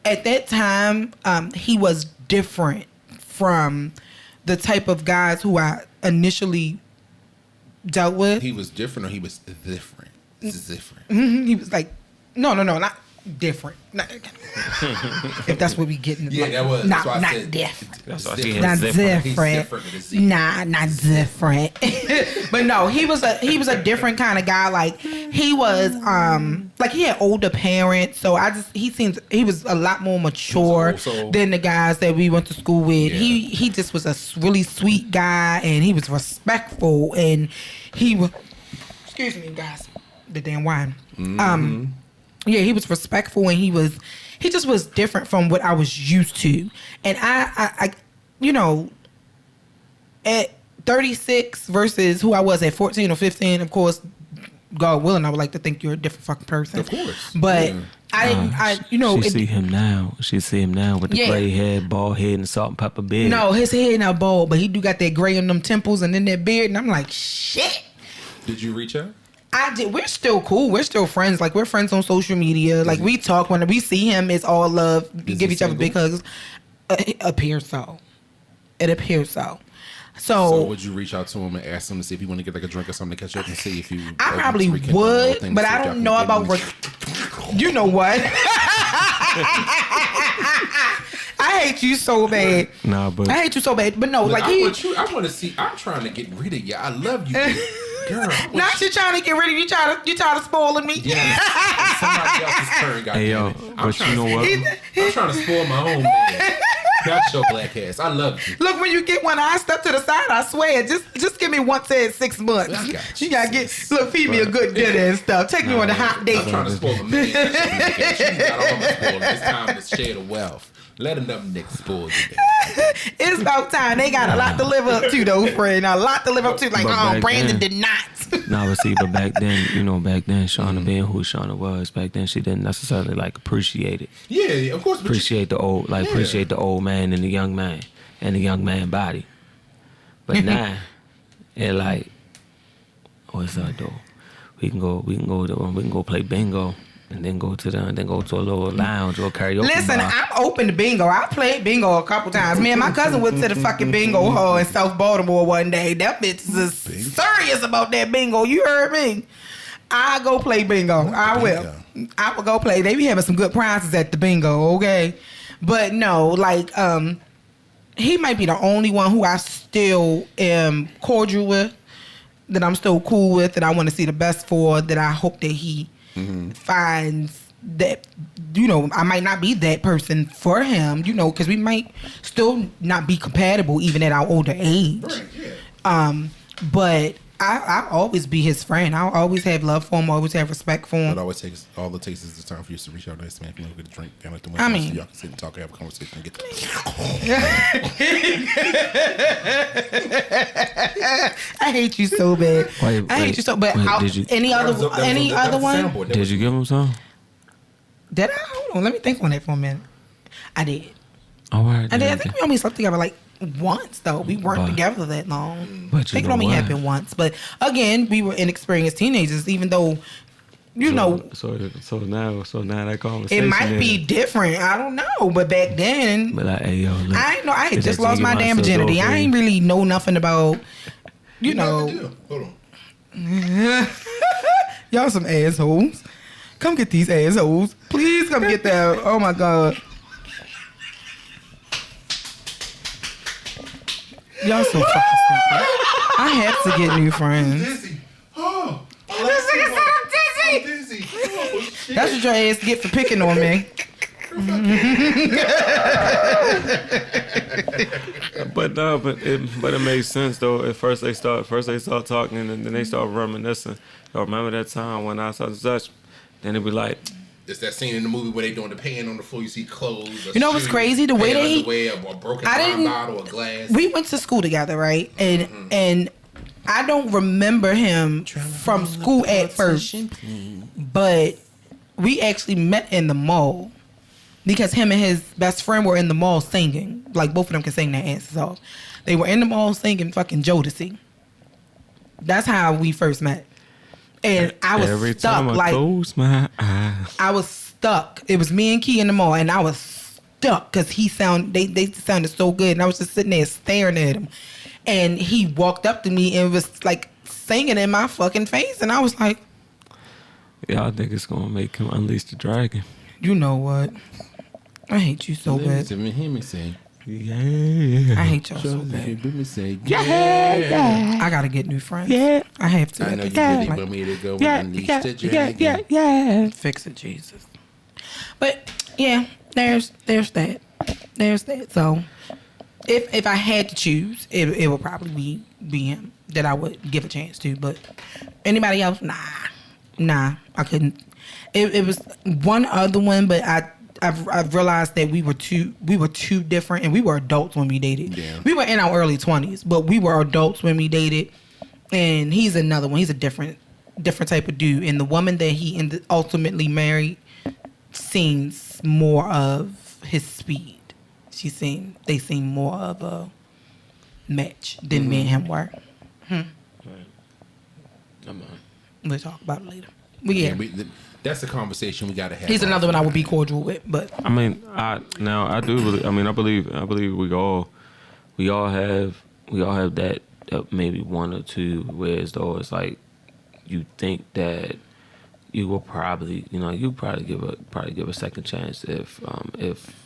at that time he was different from the type of guys who I initially dealt with. He was different, or he was different? Different. Mm-hmm. He was like, no, not different. If that's what we getting. Yeah, that was. Not different. Not different. Not different. But no, he was a different kind of guy. Like he was like he had older parents, so he was a lot more mature than the guys that we went to school with. Yeah. He just was a really sweet guy, and he was respectful, and he was, excuse me guys, the damn wine. Mm-hmm. Yeah, he was respectful, and he just was different from what I was used to. And I at 36 versus who I was at 14 or 15, of course, God willing, I would like to think you're a different fucking person. Of course. But yeah. She see him now with the gray hair, bald head, and salt and pepper beard. No, his head not bald, but he do got that gray on them temples and then that beard, and I'm like, shit. Did you reach out? I did. We're still cool. We're still friends. Like, we're friends on social media. Like, we talk. When we see him, it's all love. We give each other big hugs. It appears so. So would you reach out to him and ask him to see if you want to get like a drink or something to catch up and see if you... I probably would, but I don't know about... You know what? I hate you so bad. Nah, but... I hate you so bad. But no, look, like I want to see... I'm trying to get rid of you. I love you, girl. Not you trying to get rid of you. You trying to spoiling me. Yes. Somebody else's turn, goddamn. Hey, yo, but you know what? I'm trying to spoil my own man. Not your black ass. I love you. Look, when you get one, I step to the side. I swear, just give me once every 6 months. I got you. You gotta feed me a good dinner and stuff. Take me on a hot date. I'm trying to spoil the man. You got all my spoil. It's time to share the wealth. Let another nigga spoil you. It's about time. They got a lot to live up to, though, friend. A lot to live up to. Like, Brandon did not. No, but see, back then, Shauna being who Shauna was, back then she didn't necessarily like appreciate it. Yeah, of course. Appreciate the old man and the young man and the young man body. But now, it like, what's up though? We can go play bingo. And then go to a little lounge or karaoke Listen, bar. I'm open to bingo. I played bingo a couple times. Me and my cousin went to the fucking bingo hall in South Baltimore one day. That bitch is serious about that bingo. You heard me. I go play bingo. I will go play. They be having some good prizes at the bingo, okay? But no, like, he might be the only one who I still am cordial with, that I'm still cool with, that I want to see the best for, that I hope that he finds that, I might not be that person for him, because we might still not be compatible even at our older age. Right, yeah. But I'll always be his friend. I'll always have love for him, always have respect for him. All it takes is the time for you to reach out to this man. If you want to get a drink, down at the I mean, so y'all can sit and talk and have a conversation and get I hate you so bad. I hate you so bad. Any other one? Did you give him some? Did I? Hold on, let me think on that for a minute. I did. All right. I think we only slept together like once, though. We weren't together that long. But I think it only happened once. But again, we were inexperienced teenagers, even though you know. So now that conversation. It might be different. I don't know. But back then, But like, hey yo, look, I ain't know. I had just lost my damn virginity. I ain't really know nothing about, you know. Hold on. Y'all some assholes. Come get these assholes. Please come get them. Oh my God. Y'all so fucking stupid. I have to get new friends. Dizzy. Oh. This nigga said I'm dizzy. Oh, shit. That's what your ass get for picking on me. But it makes sense though. At first they start talking, and then they start reminiscing. Y'all remember that time when I saw such? Then it be like, it's that scene in the movie where they doing the pan on the floor. You see clothes. You know what's crazy? The way they a broken wine bottle, a glass. We went to school together, right? And I don't remember him from school at first, but we actually met in the mall because him and his best friend were in the mall singing. Like both of them can sing their asses off. They were in the mall singing fucking Jodeci. That's how we first met. And I was every stuck. time I close my eyes. I was stuck. It was me and Key in the mall, and I was stuck because they sounded so good, and I was just sitting there staring at him. And he walked up to me and was like singing in my fucking face, and I was like, "Y'all think it's gonna make him unleash the dragon?" You know what? I hate you so bad. Let me hear me say. Yeah. I hate y'all so bad. Let me say. Yeah. I gotta get new friends. Yeah. I have to. I know you really want me to go unleash the dragon. Yeah. Fix it, Jesus. But yeah, there's that. There's that. So if I had to choose, it would probably be him that I would give a chance to. But anybody else, nah, I couldn't. It was one other one, but I've realized that we were too different, and we were adults when we dated. Yeah. We were in our early 20s, but we were adults when we dated. And he's another one. He's a different type of dude. And the woman that he ultimately married seems more of his speed. They seem more of a match than me and him were. Right. Come on. We'll talk about it later. But yeah. That's a conversation we gotta have. He's another one I would be cordial with, but I mean, I believe we all have that maybe one or two whereas though it's like you think that you will probably give a second chance if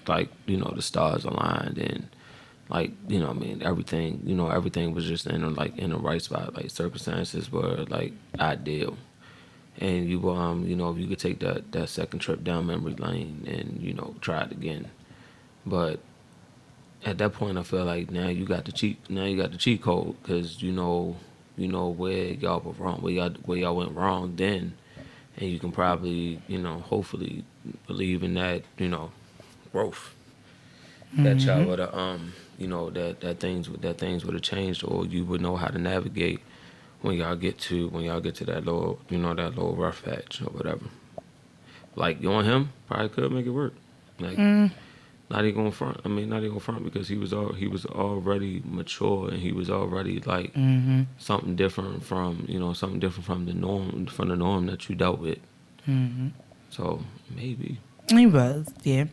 like the stars aligned and like everything was just in the right spot, like circumstances were like ideal. And you if you could take that second trip down memory lane and try it again, but at that point I feel like now you got the cheat code because you know where y'all were wrong, where y'all went wrong then, and you can probably hopefully believe in that growth that y'all would have that things would have changed, or you would know how to navigate when y'all get to that little rough patch or whatever. Like you and him probably could make it work. Like not even gonna front because he was already mature and he was already like something different from the norm that you dealt with. So maybe he was, yeah.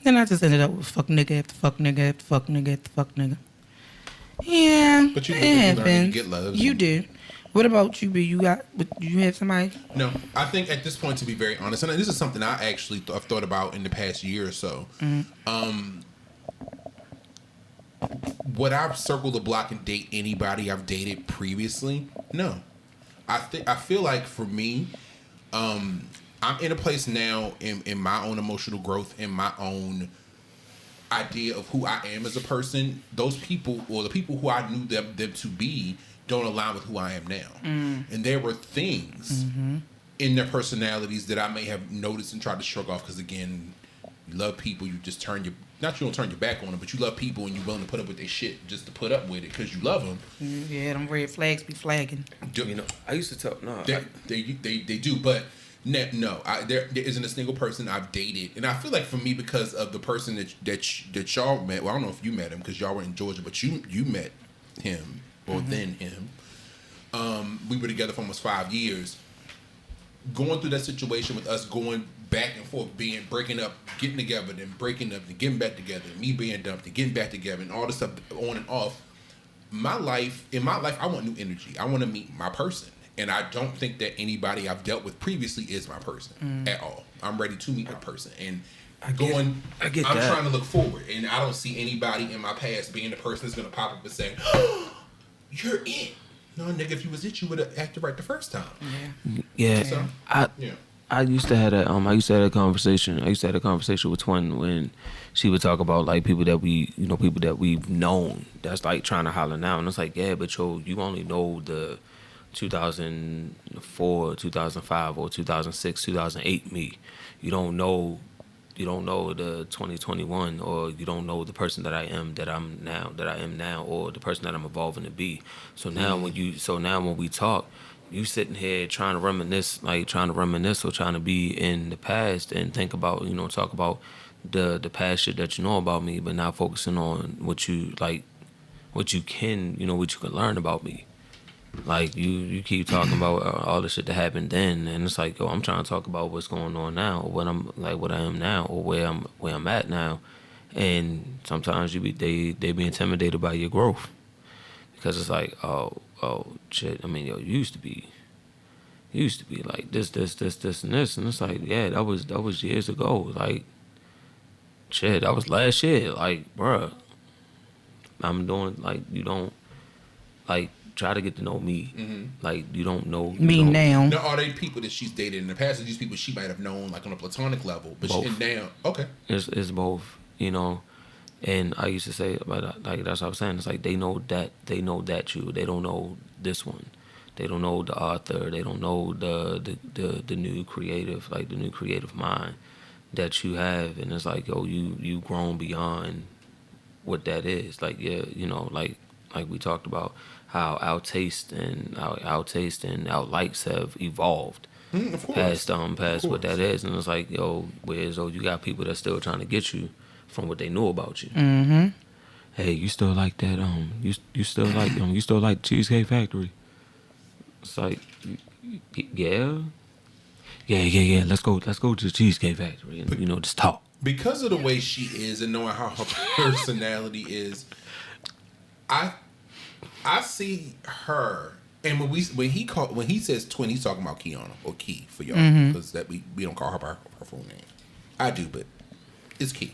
Then I just ended up with fuck nigga after fuck nigga after fuck nigga after fuck nigga. Yeah, but you it learn to get love. You do. What about you, B? You have somebody? No, I think at this point, to be very honest, and this is something I actually I've thought about in the past year or so. Would I circle the block and date anybody I've dated previously? No. I feel like for me, I'm in a place now in my own emotional growth, in my own idea of who I am as a person. Those people, or the people who I knew them to be, don't align with who I am now. And there were things in their personalities that I may have noticed and tried to shrug off because, again, you love people, you just you don't turn your back on them, but you love people and you're willing to put up with their shit just to put up with it because you love them. Yeah, them red flags be flagging. I used to tell they do, but no, there isn't a single person I've dated, and I feel like for me, because of the person that y'all met. Well, I don't know if you met him because y'all were in Georgia, but you met him. Or then him. We were together for almost 5 years. going through that situation with us going back and forth, breaking up, getting together, then breaking up, then getting back together, me being dumped, and getting back together, and all this stuff on and off. In my life, I want new energy. I want to meet my person. And I don't think that anybody I've dealt with previously is my person at all. I'm ready to meet my person. And I'm trying to look forward. And I don't see anybody in my past being the person that's going to pop up and say, oh, you're in. No, nigga, if you was it, you would have acted right the first time. Yeah. So, I used to have that. I used to have a conversation. I used to have a conversation with Twin when she would talk about like people that we've known. That's like trying to holler now, and it's like, yeah, but you only know the 2004, 2005, or 2006, 2008 me. You don't know the 2021, or you don't know the person that I am now, or the person that I'm evolving to be. So now when we talk, you sitting here trying to reminisce or trying to be in the past and think about, talk about the past shit that you know about me, but not focusing on what you can learn about me. Like you keep talking about all the shit that happened then, and it's like, yo, I'm trying to talk about what's going on now, or what I am now, or where I'm at now. And sometimes they be intimidated by your growth, because it's like, oh shit. I mean, yo, you used to be like this, and this, and it's like, yeah, that was years ago. Like, shit, that was last year. Like, bruh, I'm doing like, you don't like. Try to get to know me. Like, you don't know me now. Now, are they people that she's dated in the past? Or these people she might have known like on a platonic level, but both. Now, okay, it's both, And I used to say, but like that's what I was saying. It's like they know that you. They don't know this one. They don't know the author. They don't know the new creative mind that you have. And it's like, yo, you grown beyond what that is. Like, yeah, like we talked about. How our taste and our likes have evolved past what that is, and it's like, yo, you got people that still trying to get you from what they knew about you. Mm-hmm. Hey, you still like that? You still like Cheesecake Factory? It's like, yeah. Let's go to the Cheesecake Factory and just talk. Because of the way she is and knowing how her personality is, I see her, and when he says twin, he's talking about Kiana or Key for y'all, because that we don't call her by her full name. I do, but it's Key.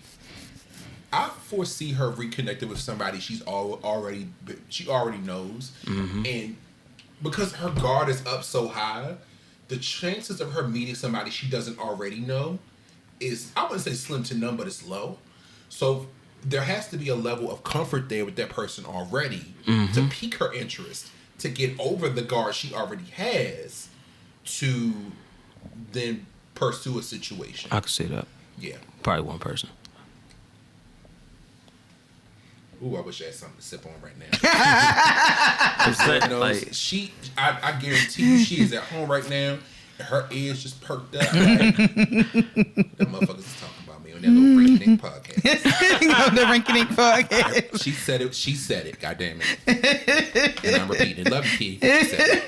I foresee her reconnected with somebody she already knows, and because her guard is up so high, the chances of her meeting somebody she doesn't already know is, I wouldn't say slim to none, but it's low. So there has to be a level of comfort there with that person already to pique her interest, to get over the guard she already has, to then pursue a situation. I could say that. Yeah. Probably one person. Ooh, I wish I had something to sip on right now. I guarantee you she is at home right now, and her ears just perked up. Right? That motherfuckers is talking about me on that little rinky-dink podcast. On the rinky-dink podcast. She said it. God damn it. And I'm repeating. Love you, Key. She said it.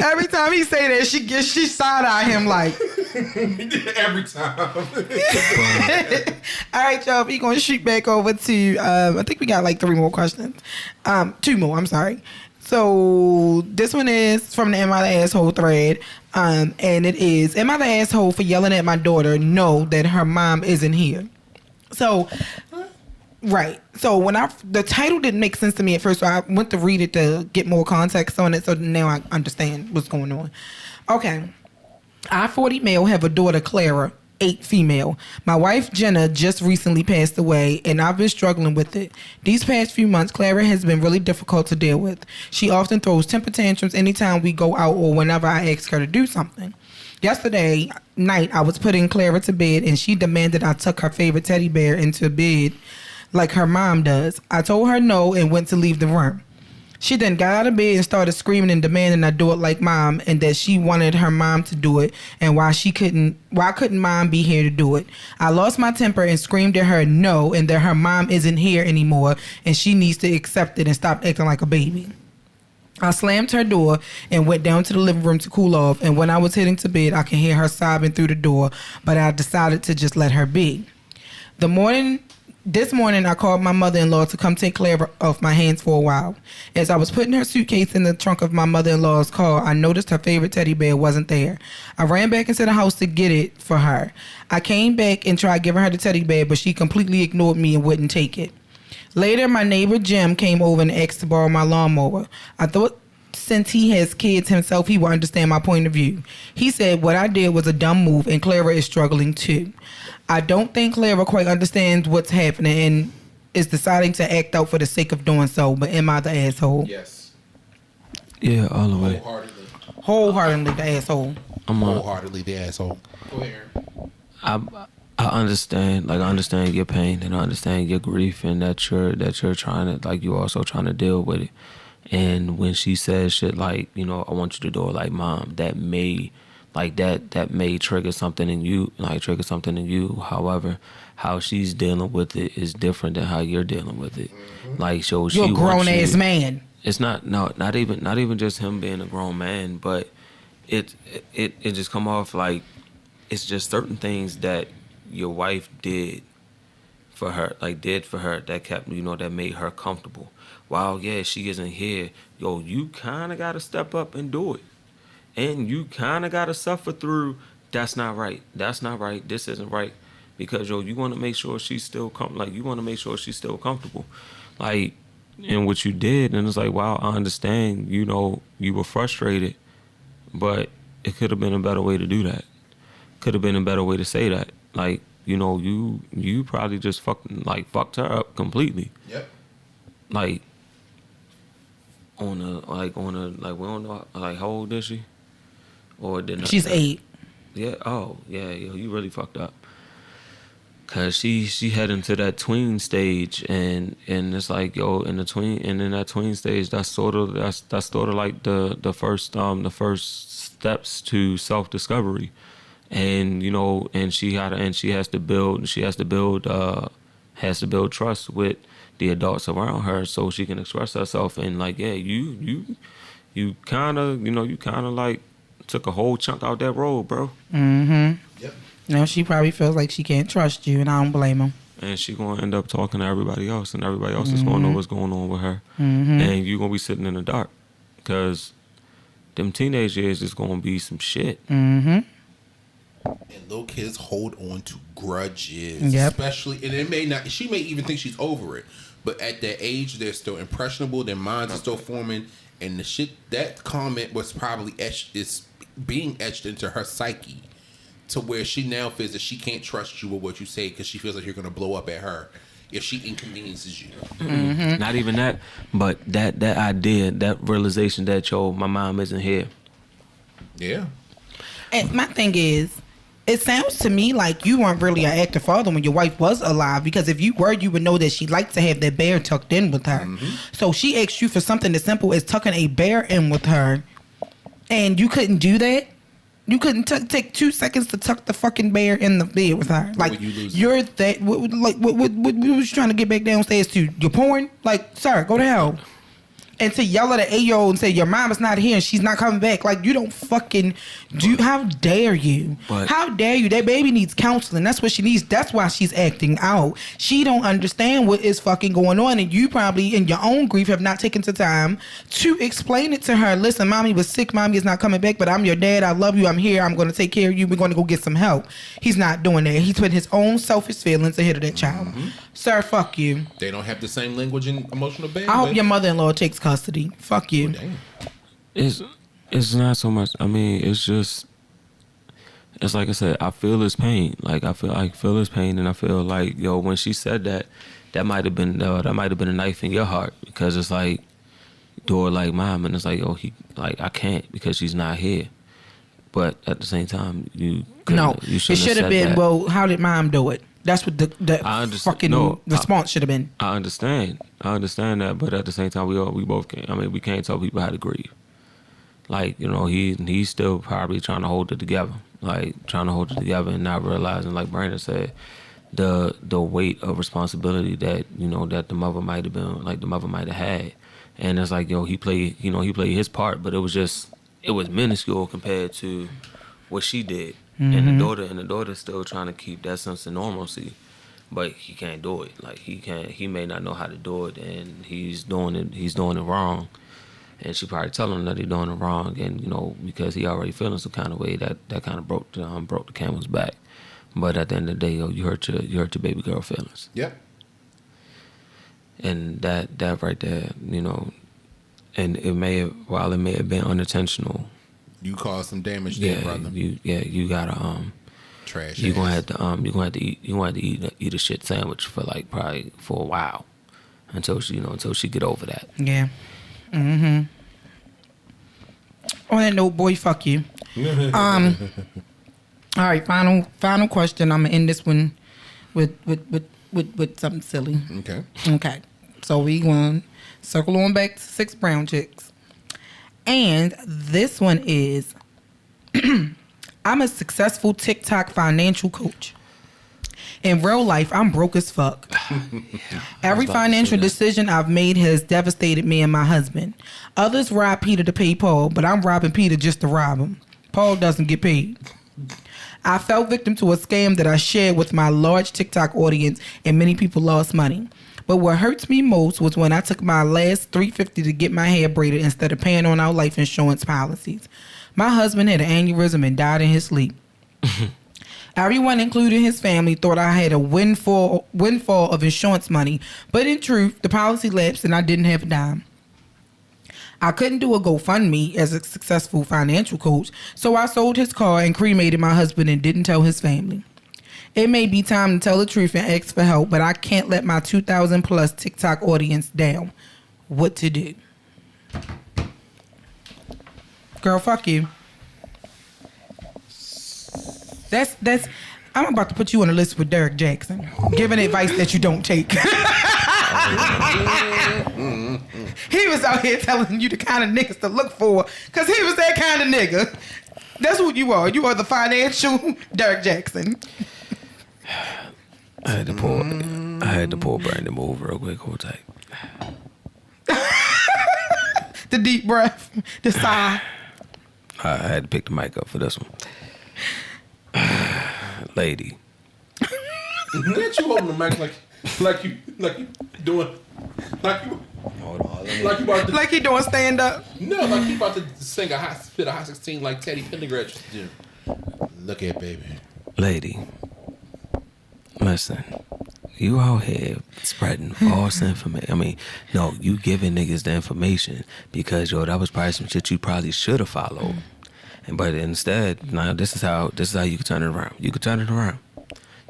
Every time he say that, she side eye him like every time. All right, y'all. We gonna shoot back over to I think we got like 3 more questions. 2 more. I'm sorry. So this one is from the Am I the Asshole thread, and it is: Am I the asshole for yelling at my daughter? No, that her mom isn't here. So. Right. So the title didn't make sense to me at first, so I went to read it to get more context on it, so now I understand what's going on. Okay. I, 40 male, have a daughter, Clara, 8 female. My wife, Jenna, just recently passed away, and I've been struggling with it. These past few months, Clara has been really difficult to deal with. She often throws temper tantrums anytime we go out or whenever I ask her to do something. Yesterday night, I was putting Clara to bed, and she demanded I tuck her favorite teddy bear into bed like her mom does. I told her no and went to leave the room. She then got out of bed and started screaming and demanding I do it like mom, and that she wanted her mom to do it, and why couldn't mom be here to do it. I lost my temper and screamed at her no, and that her mom isn't here anymore and she needs to accept it and stop acting like a baby. I slammed her door and went down to the living room to cool off, and when I was heading to bed, I could hear her sobbing through the door, but I decided to just let her be. This morning, I called my mother-in-law to come take Clara off my hands for a while. As I was putting her suitcase in the trunk of my mother-in-law's car, I noticed her favorite teddy bear wasn't there. I ran back into the house to get it for her. I came back and tried giving her the teddy bear, but she completely ignored me and wouldn't take it. Later, my neighbor Jim came over and asked to borrow my lawnmower. I thought since he has kids himself, he would understand my point of view. He said what I did was a dumb move, and Clara is struggling too. I don't think Clara quite understands what's happening and is deciding to act out for the sake of doing so, but am I the asshole? Yes. Yeah, all the way. Wholeheartedly the asshole. Wholeheartedly the asshole. Go ahead. I understand, like, I understand your pain and I understand your grief and that you're trying to, like, you're also trying to deal with it. And when she says shit like, you know, I want you to do it like mom, that may trigger something in you, However, how she's dealing with it is different than how you're dealing with it. Mm-hmm. Like, so you're a grown ass man. It's not even just him being a grown man, but it just come off like it's just certain things that your wife did for her that kept, you know, that made her comfortable. While, yeah, she isn't here, yo, you kind of got to step up and do it. And you kind of got to suffer through, that's not right. That's not right. This isn't right. Because, yo, you want to make sure she's still comfortable. Like, and what you did, and it's like, wow, I understand, you know, you were frustrated, but it could have been a better way to do that. Could have been a better way to say that. Like, you know, you probably just fucked her up completely. Yep. Like, we don't know, like, how old is she? Or did not? She's 8. Yeah. Oh, yeah. Yo, you really fucked up. Cause she head into that tween stage, and it's like, yo, in that tween stage, that's sort of like the first steps to self discovery, and you know, and she has to build trust with the adults around her so she can express herself. And like, yeah, you kind of like took a whole chunk out that road, bro. Mm-hmm. Yep. Now she probably feels like she can't trust you, and I don't blame her. And she gonna end up talking to everybody else, and everybody else is gonna know what's going on with her. Mm-hmm. And you gonna be sitting in the dark, because them teenage years is gonna be some shit. Mm-hmm. And little kids hold on to grudges, yep. Especially, and she may even think she's over it, but at that age, they're still impressionable. Their minds are still forming, and the shit, that comment was probably being etched into her psyche, to where she now feels that she can't trust you with what you say because she feels like you're gonna blow up at her if she inconveniences you. Mm-hmm. Not even that, but that idea, that realization that, yo, my mom isn't here. Yeah. And my thing is, it sounds to me like you weren't really an active father when your wife was alive, because if you were, you would know that she liked to have that bear tucked in with her. Mm-hmm. So she asked you for something as simple as tucking a bear in with her, and you couldn't do that? You couldn't take 2 seconds to tuck the fucking bear in the bed with her? Like, you're that, what was you trying to get back downstairs to? Your porn? Like, sir, go to hell. And to yell at an 8-year-old and say, your mom is not here and she's not coming back. Like, you don't fucking do. How dare you? How dare you? That baby needs counseling. That's what she needs. That's why she's acting out. She don't understand what is fucking going on. And you probably, in your own grief, have not taken the time to explain it to her. Listen, mommy was sick. Mommy is not coming back, but I'm your dad. I love you. I'm here. I'm going to take care of you. We're going to go get some help. He's not doing that. He's putting his own selfish feelings ahead of that child. Mm-hmm. Sir, fuck you. They don't have the same language and emotional bandwidth. I hope your mother-in-law takes custody. Fuck you. Oh, it's not so much. I mean, it's just, it's like I said, I feel his pain. Like, I feel his pain, and I feel like, yo, when she said that, that might have been a knife in your heart, because it's like, do it like mom, and it's like, yo, I can't because she's not here. But at the same time, it should have been, well, how did mom do it? That's what the fucking response should have been. I understand that, but at the same time, we both can't. I mean, we can't tell people how to grieve. Like, you know, he's still probably trying to hold it together, and not realizing, like Brandon said, the weight of responsibility that, you know, that the mother might have had, and it's like, yo, he played his part, but it was minuscule compared to what she did. And the daughter's still trying to keep that sense of normalcy, but he can't do it. Like, he may not know how to do it, and he's doing it wrong. And she probably telling him that he's doing it wrong, and, you know, because he already feeling some kind of way, that kind of broke the camel's back. But at the end of the day, yo, you hurt your baby girl feelings. Yep. And that right there, you know, and while it may have been unintentional, you caused some damage there, brother. You gotta trash. You're gonna have to eat a shit sandwich for like probably for a while until she get over that. Yeah. On that note, boy, fuck you. All right, final question. I'm gonna end this one with something silly. Okay. So we gonna circle on back to 6 brown chicks. And this one is, I'm a successful TikTok financial coach. In real life, I'm broke as fuck. Every financial decision I've made has devastated me and my husband. Others rob Peter to pay Paul, but I'm robbing Peter just to rob him. Paul doesn't get paid. I fell victim to a scam that I shared with my large TikTok audience, and many people lost money. But what hurts me most was when I took my last $350 to get my hair braided instead of paying on our life insurance policies. My husband had an aneurysm and died in his sleep. Everyone, including his family, thought I had a windfall of insurance money, but in truth, the policy lapsed and I didn't have a dime. I couldn't do a GoFundMe as a successful financial coach, so I sold his car and cremated my husband and didn't tell his family. It may be time to tell the truth and ask for help, but I can't let my 2,000 plus TikTok audience down. What to do? Girl, fuck you. That's. I'm about to put you on a list with Derek Jackson, giving advice that you don't take. He was out here telling you the kind of niggas to look for, because he was that kind of nigga. That's who you are. You are the financial Derek Jackson. I had to pull Brandon move real quick. Hold tight. The deep breath, the sigh. I had to pick the mic up for this one. Lady. Didn't you open the mic like you doing like you hold on, like you about to, like he doing stand up? No, like he about to sing a hot 16 like Teddy Pendergrass. Look at baby. Lady. Listen, you out here spreading false information. I mean, no, you giving niggas the information because, yo, that was probably some shit you probably should have followed. But instead, now this is how you can turn it around. You can turn it around.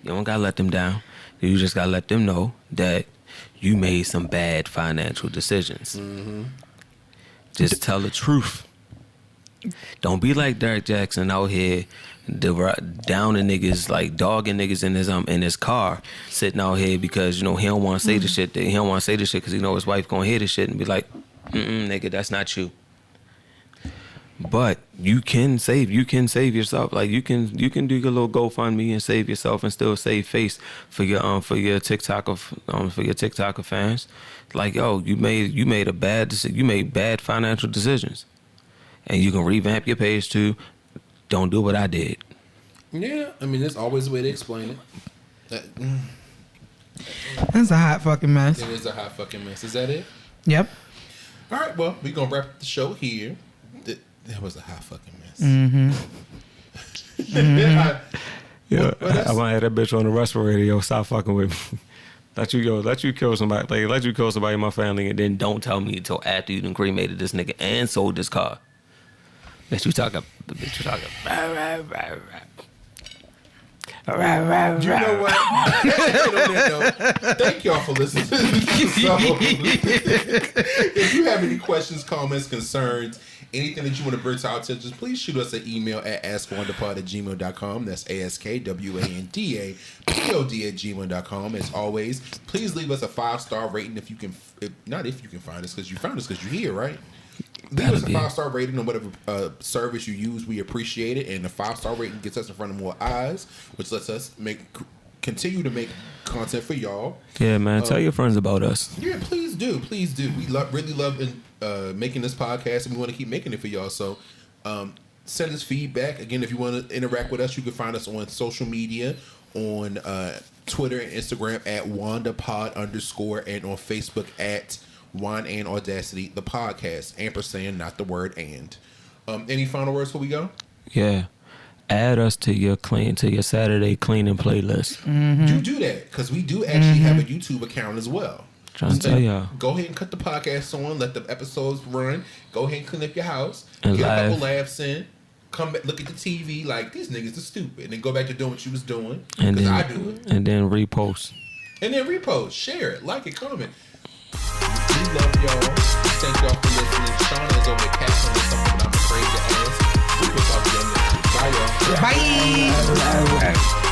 You don't gotta let them down. You just gotta let them know that you made some bad financial decisions. Mm-hmm. Just tell the truth. Don't be like Derek Jackson out here downing niggas, like dogging niggas in his car, sitting out here because, you know, he don't want to say the shit. He don't want to say the shit because he know his wife gonna hear the shit and be like, nigga, that's not you. But you can save yourself. Like you can do your little GoFundMe and save yourself and still save face for your TikToker fans. Like, yo, you made a bad decision. You made bad financial decisions, and you can revamp your page too. Don't do what I did. Yeah, I mean, there's always a way to explain it. That's a hot fucking mess. It is a hot fucking mess. Is that it? Yep. All right, well, we're going to wrap the show here. That was a hot fucking mess. Mm-hmm. Yeah, I want to have that bitch on the respirator. Yo, stop fucking with me. Let you kill somebody. Like, let you kill somebody in my family, and then don't tell me until after you done cremated this nigga and sold this car. Bitch, you talking. You know what? Thank y'all for listening. So, if you have any questions, comments, concerns, anything that you want to bring to our attention, please shoot us an email at askwandapod@gmail.com. That's ASKWANDAPOD@gmail.com. As always, please leave us a 5-star rating if you can. Not if you can find us, because you found us because you're here, right? Leave us a 5-star rating on whatever service you use. We appreciate it, and the 5-star rating gets us in front of more eyes, which lets us continue to make content for y'all. Yeah, man. Tell your friends about us. Yeah, please do. Please do. We really love making this podcast, and we want to keep making it for y'all. So send us feedback. Again, if you want to interact with us, you can find us on social media, on Twitter and Instagram at WandaPod_, and on Facebook at Wine and Audacity, the podcast. Ampersand, not the word and. Any final words before we go? Yeah. Add us to your Saturday cleaning playlist. Mm-hmm. You do that, because we do actually have a YouTube account as well. Trying to tell y'all. Go ahead and cut the podcast on. Let the episodes run. Go ahead and clean up your house. And get live. a couple laughs in. Come back, look at the TV like, these niggas are stupid. And then go back to doing what you was doing. Because I do it. And then repost. And then repost. Share it. Like it. Comment. We love y'all. Thank y'all for listening. Shauna is over at Castle with something I'm afraid to ask. We will talk to y'all next week. Bye, y'all. Bye.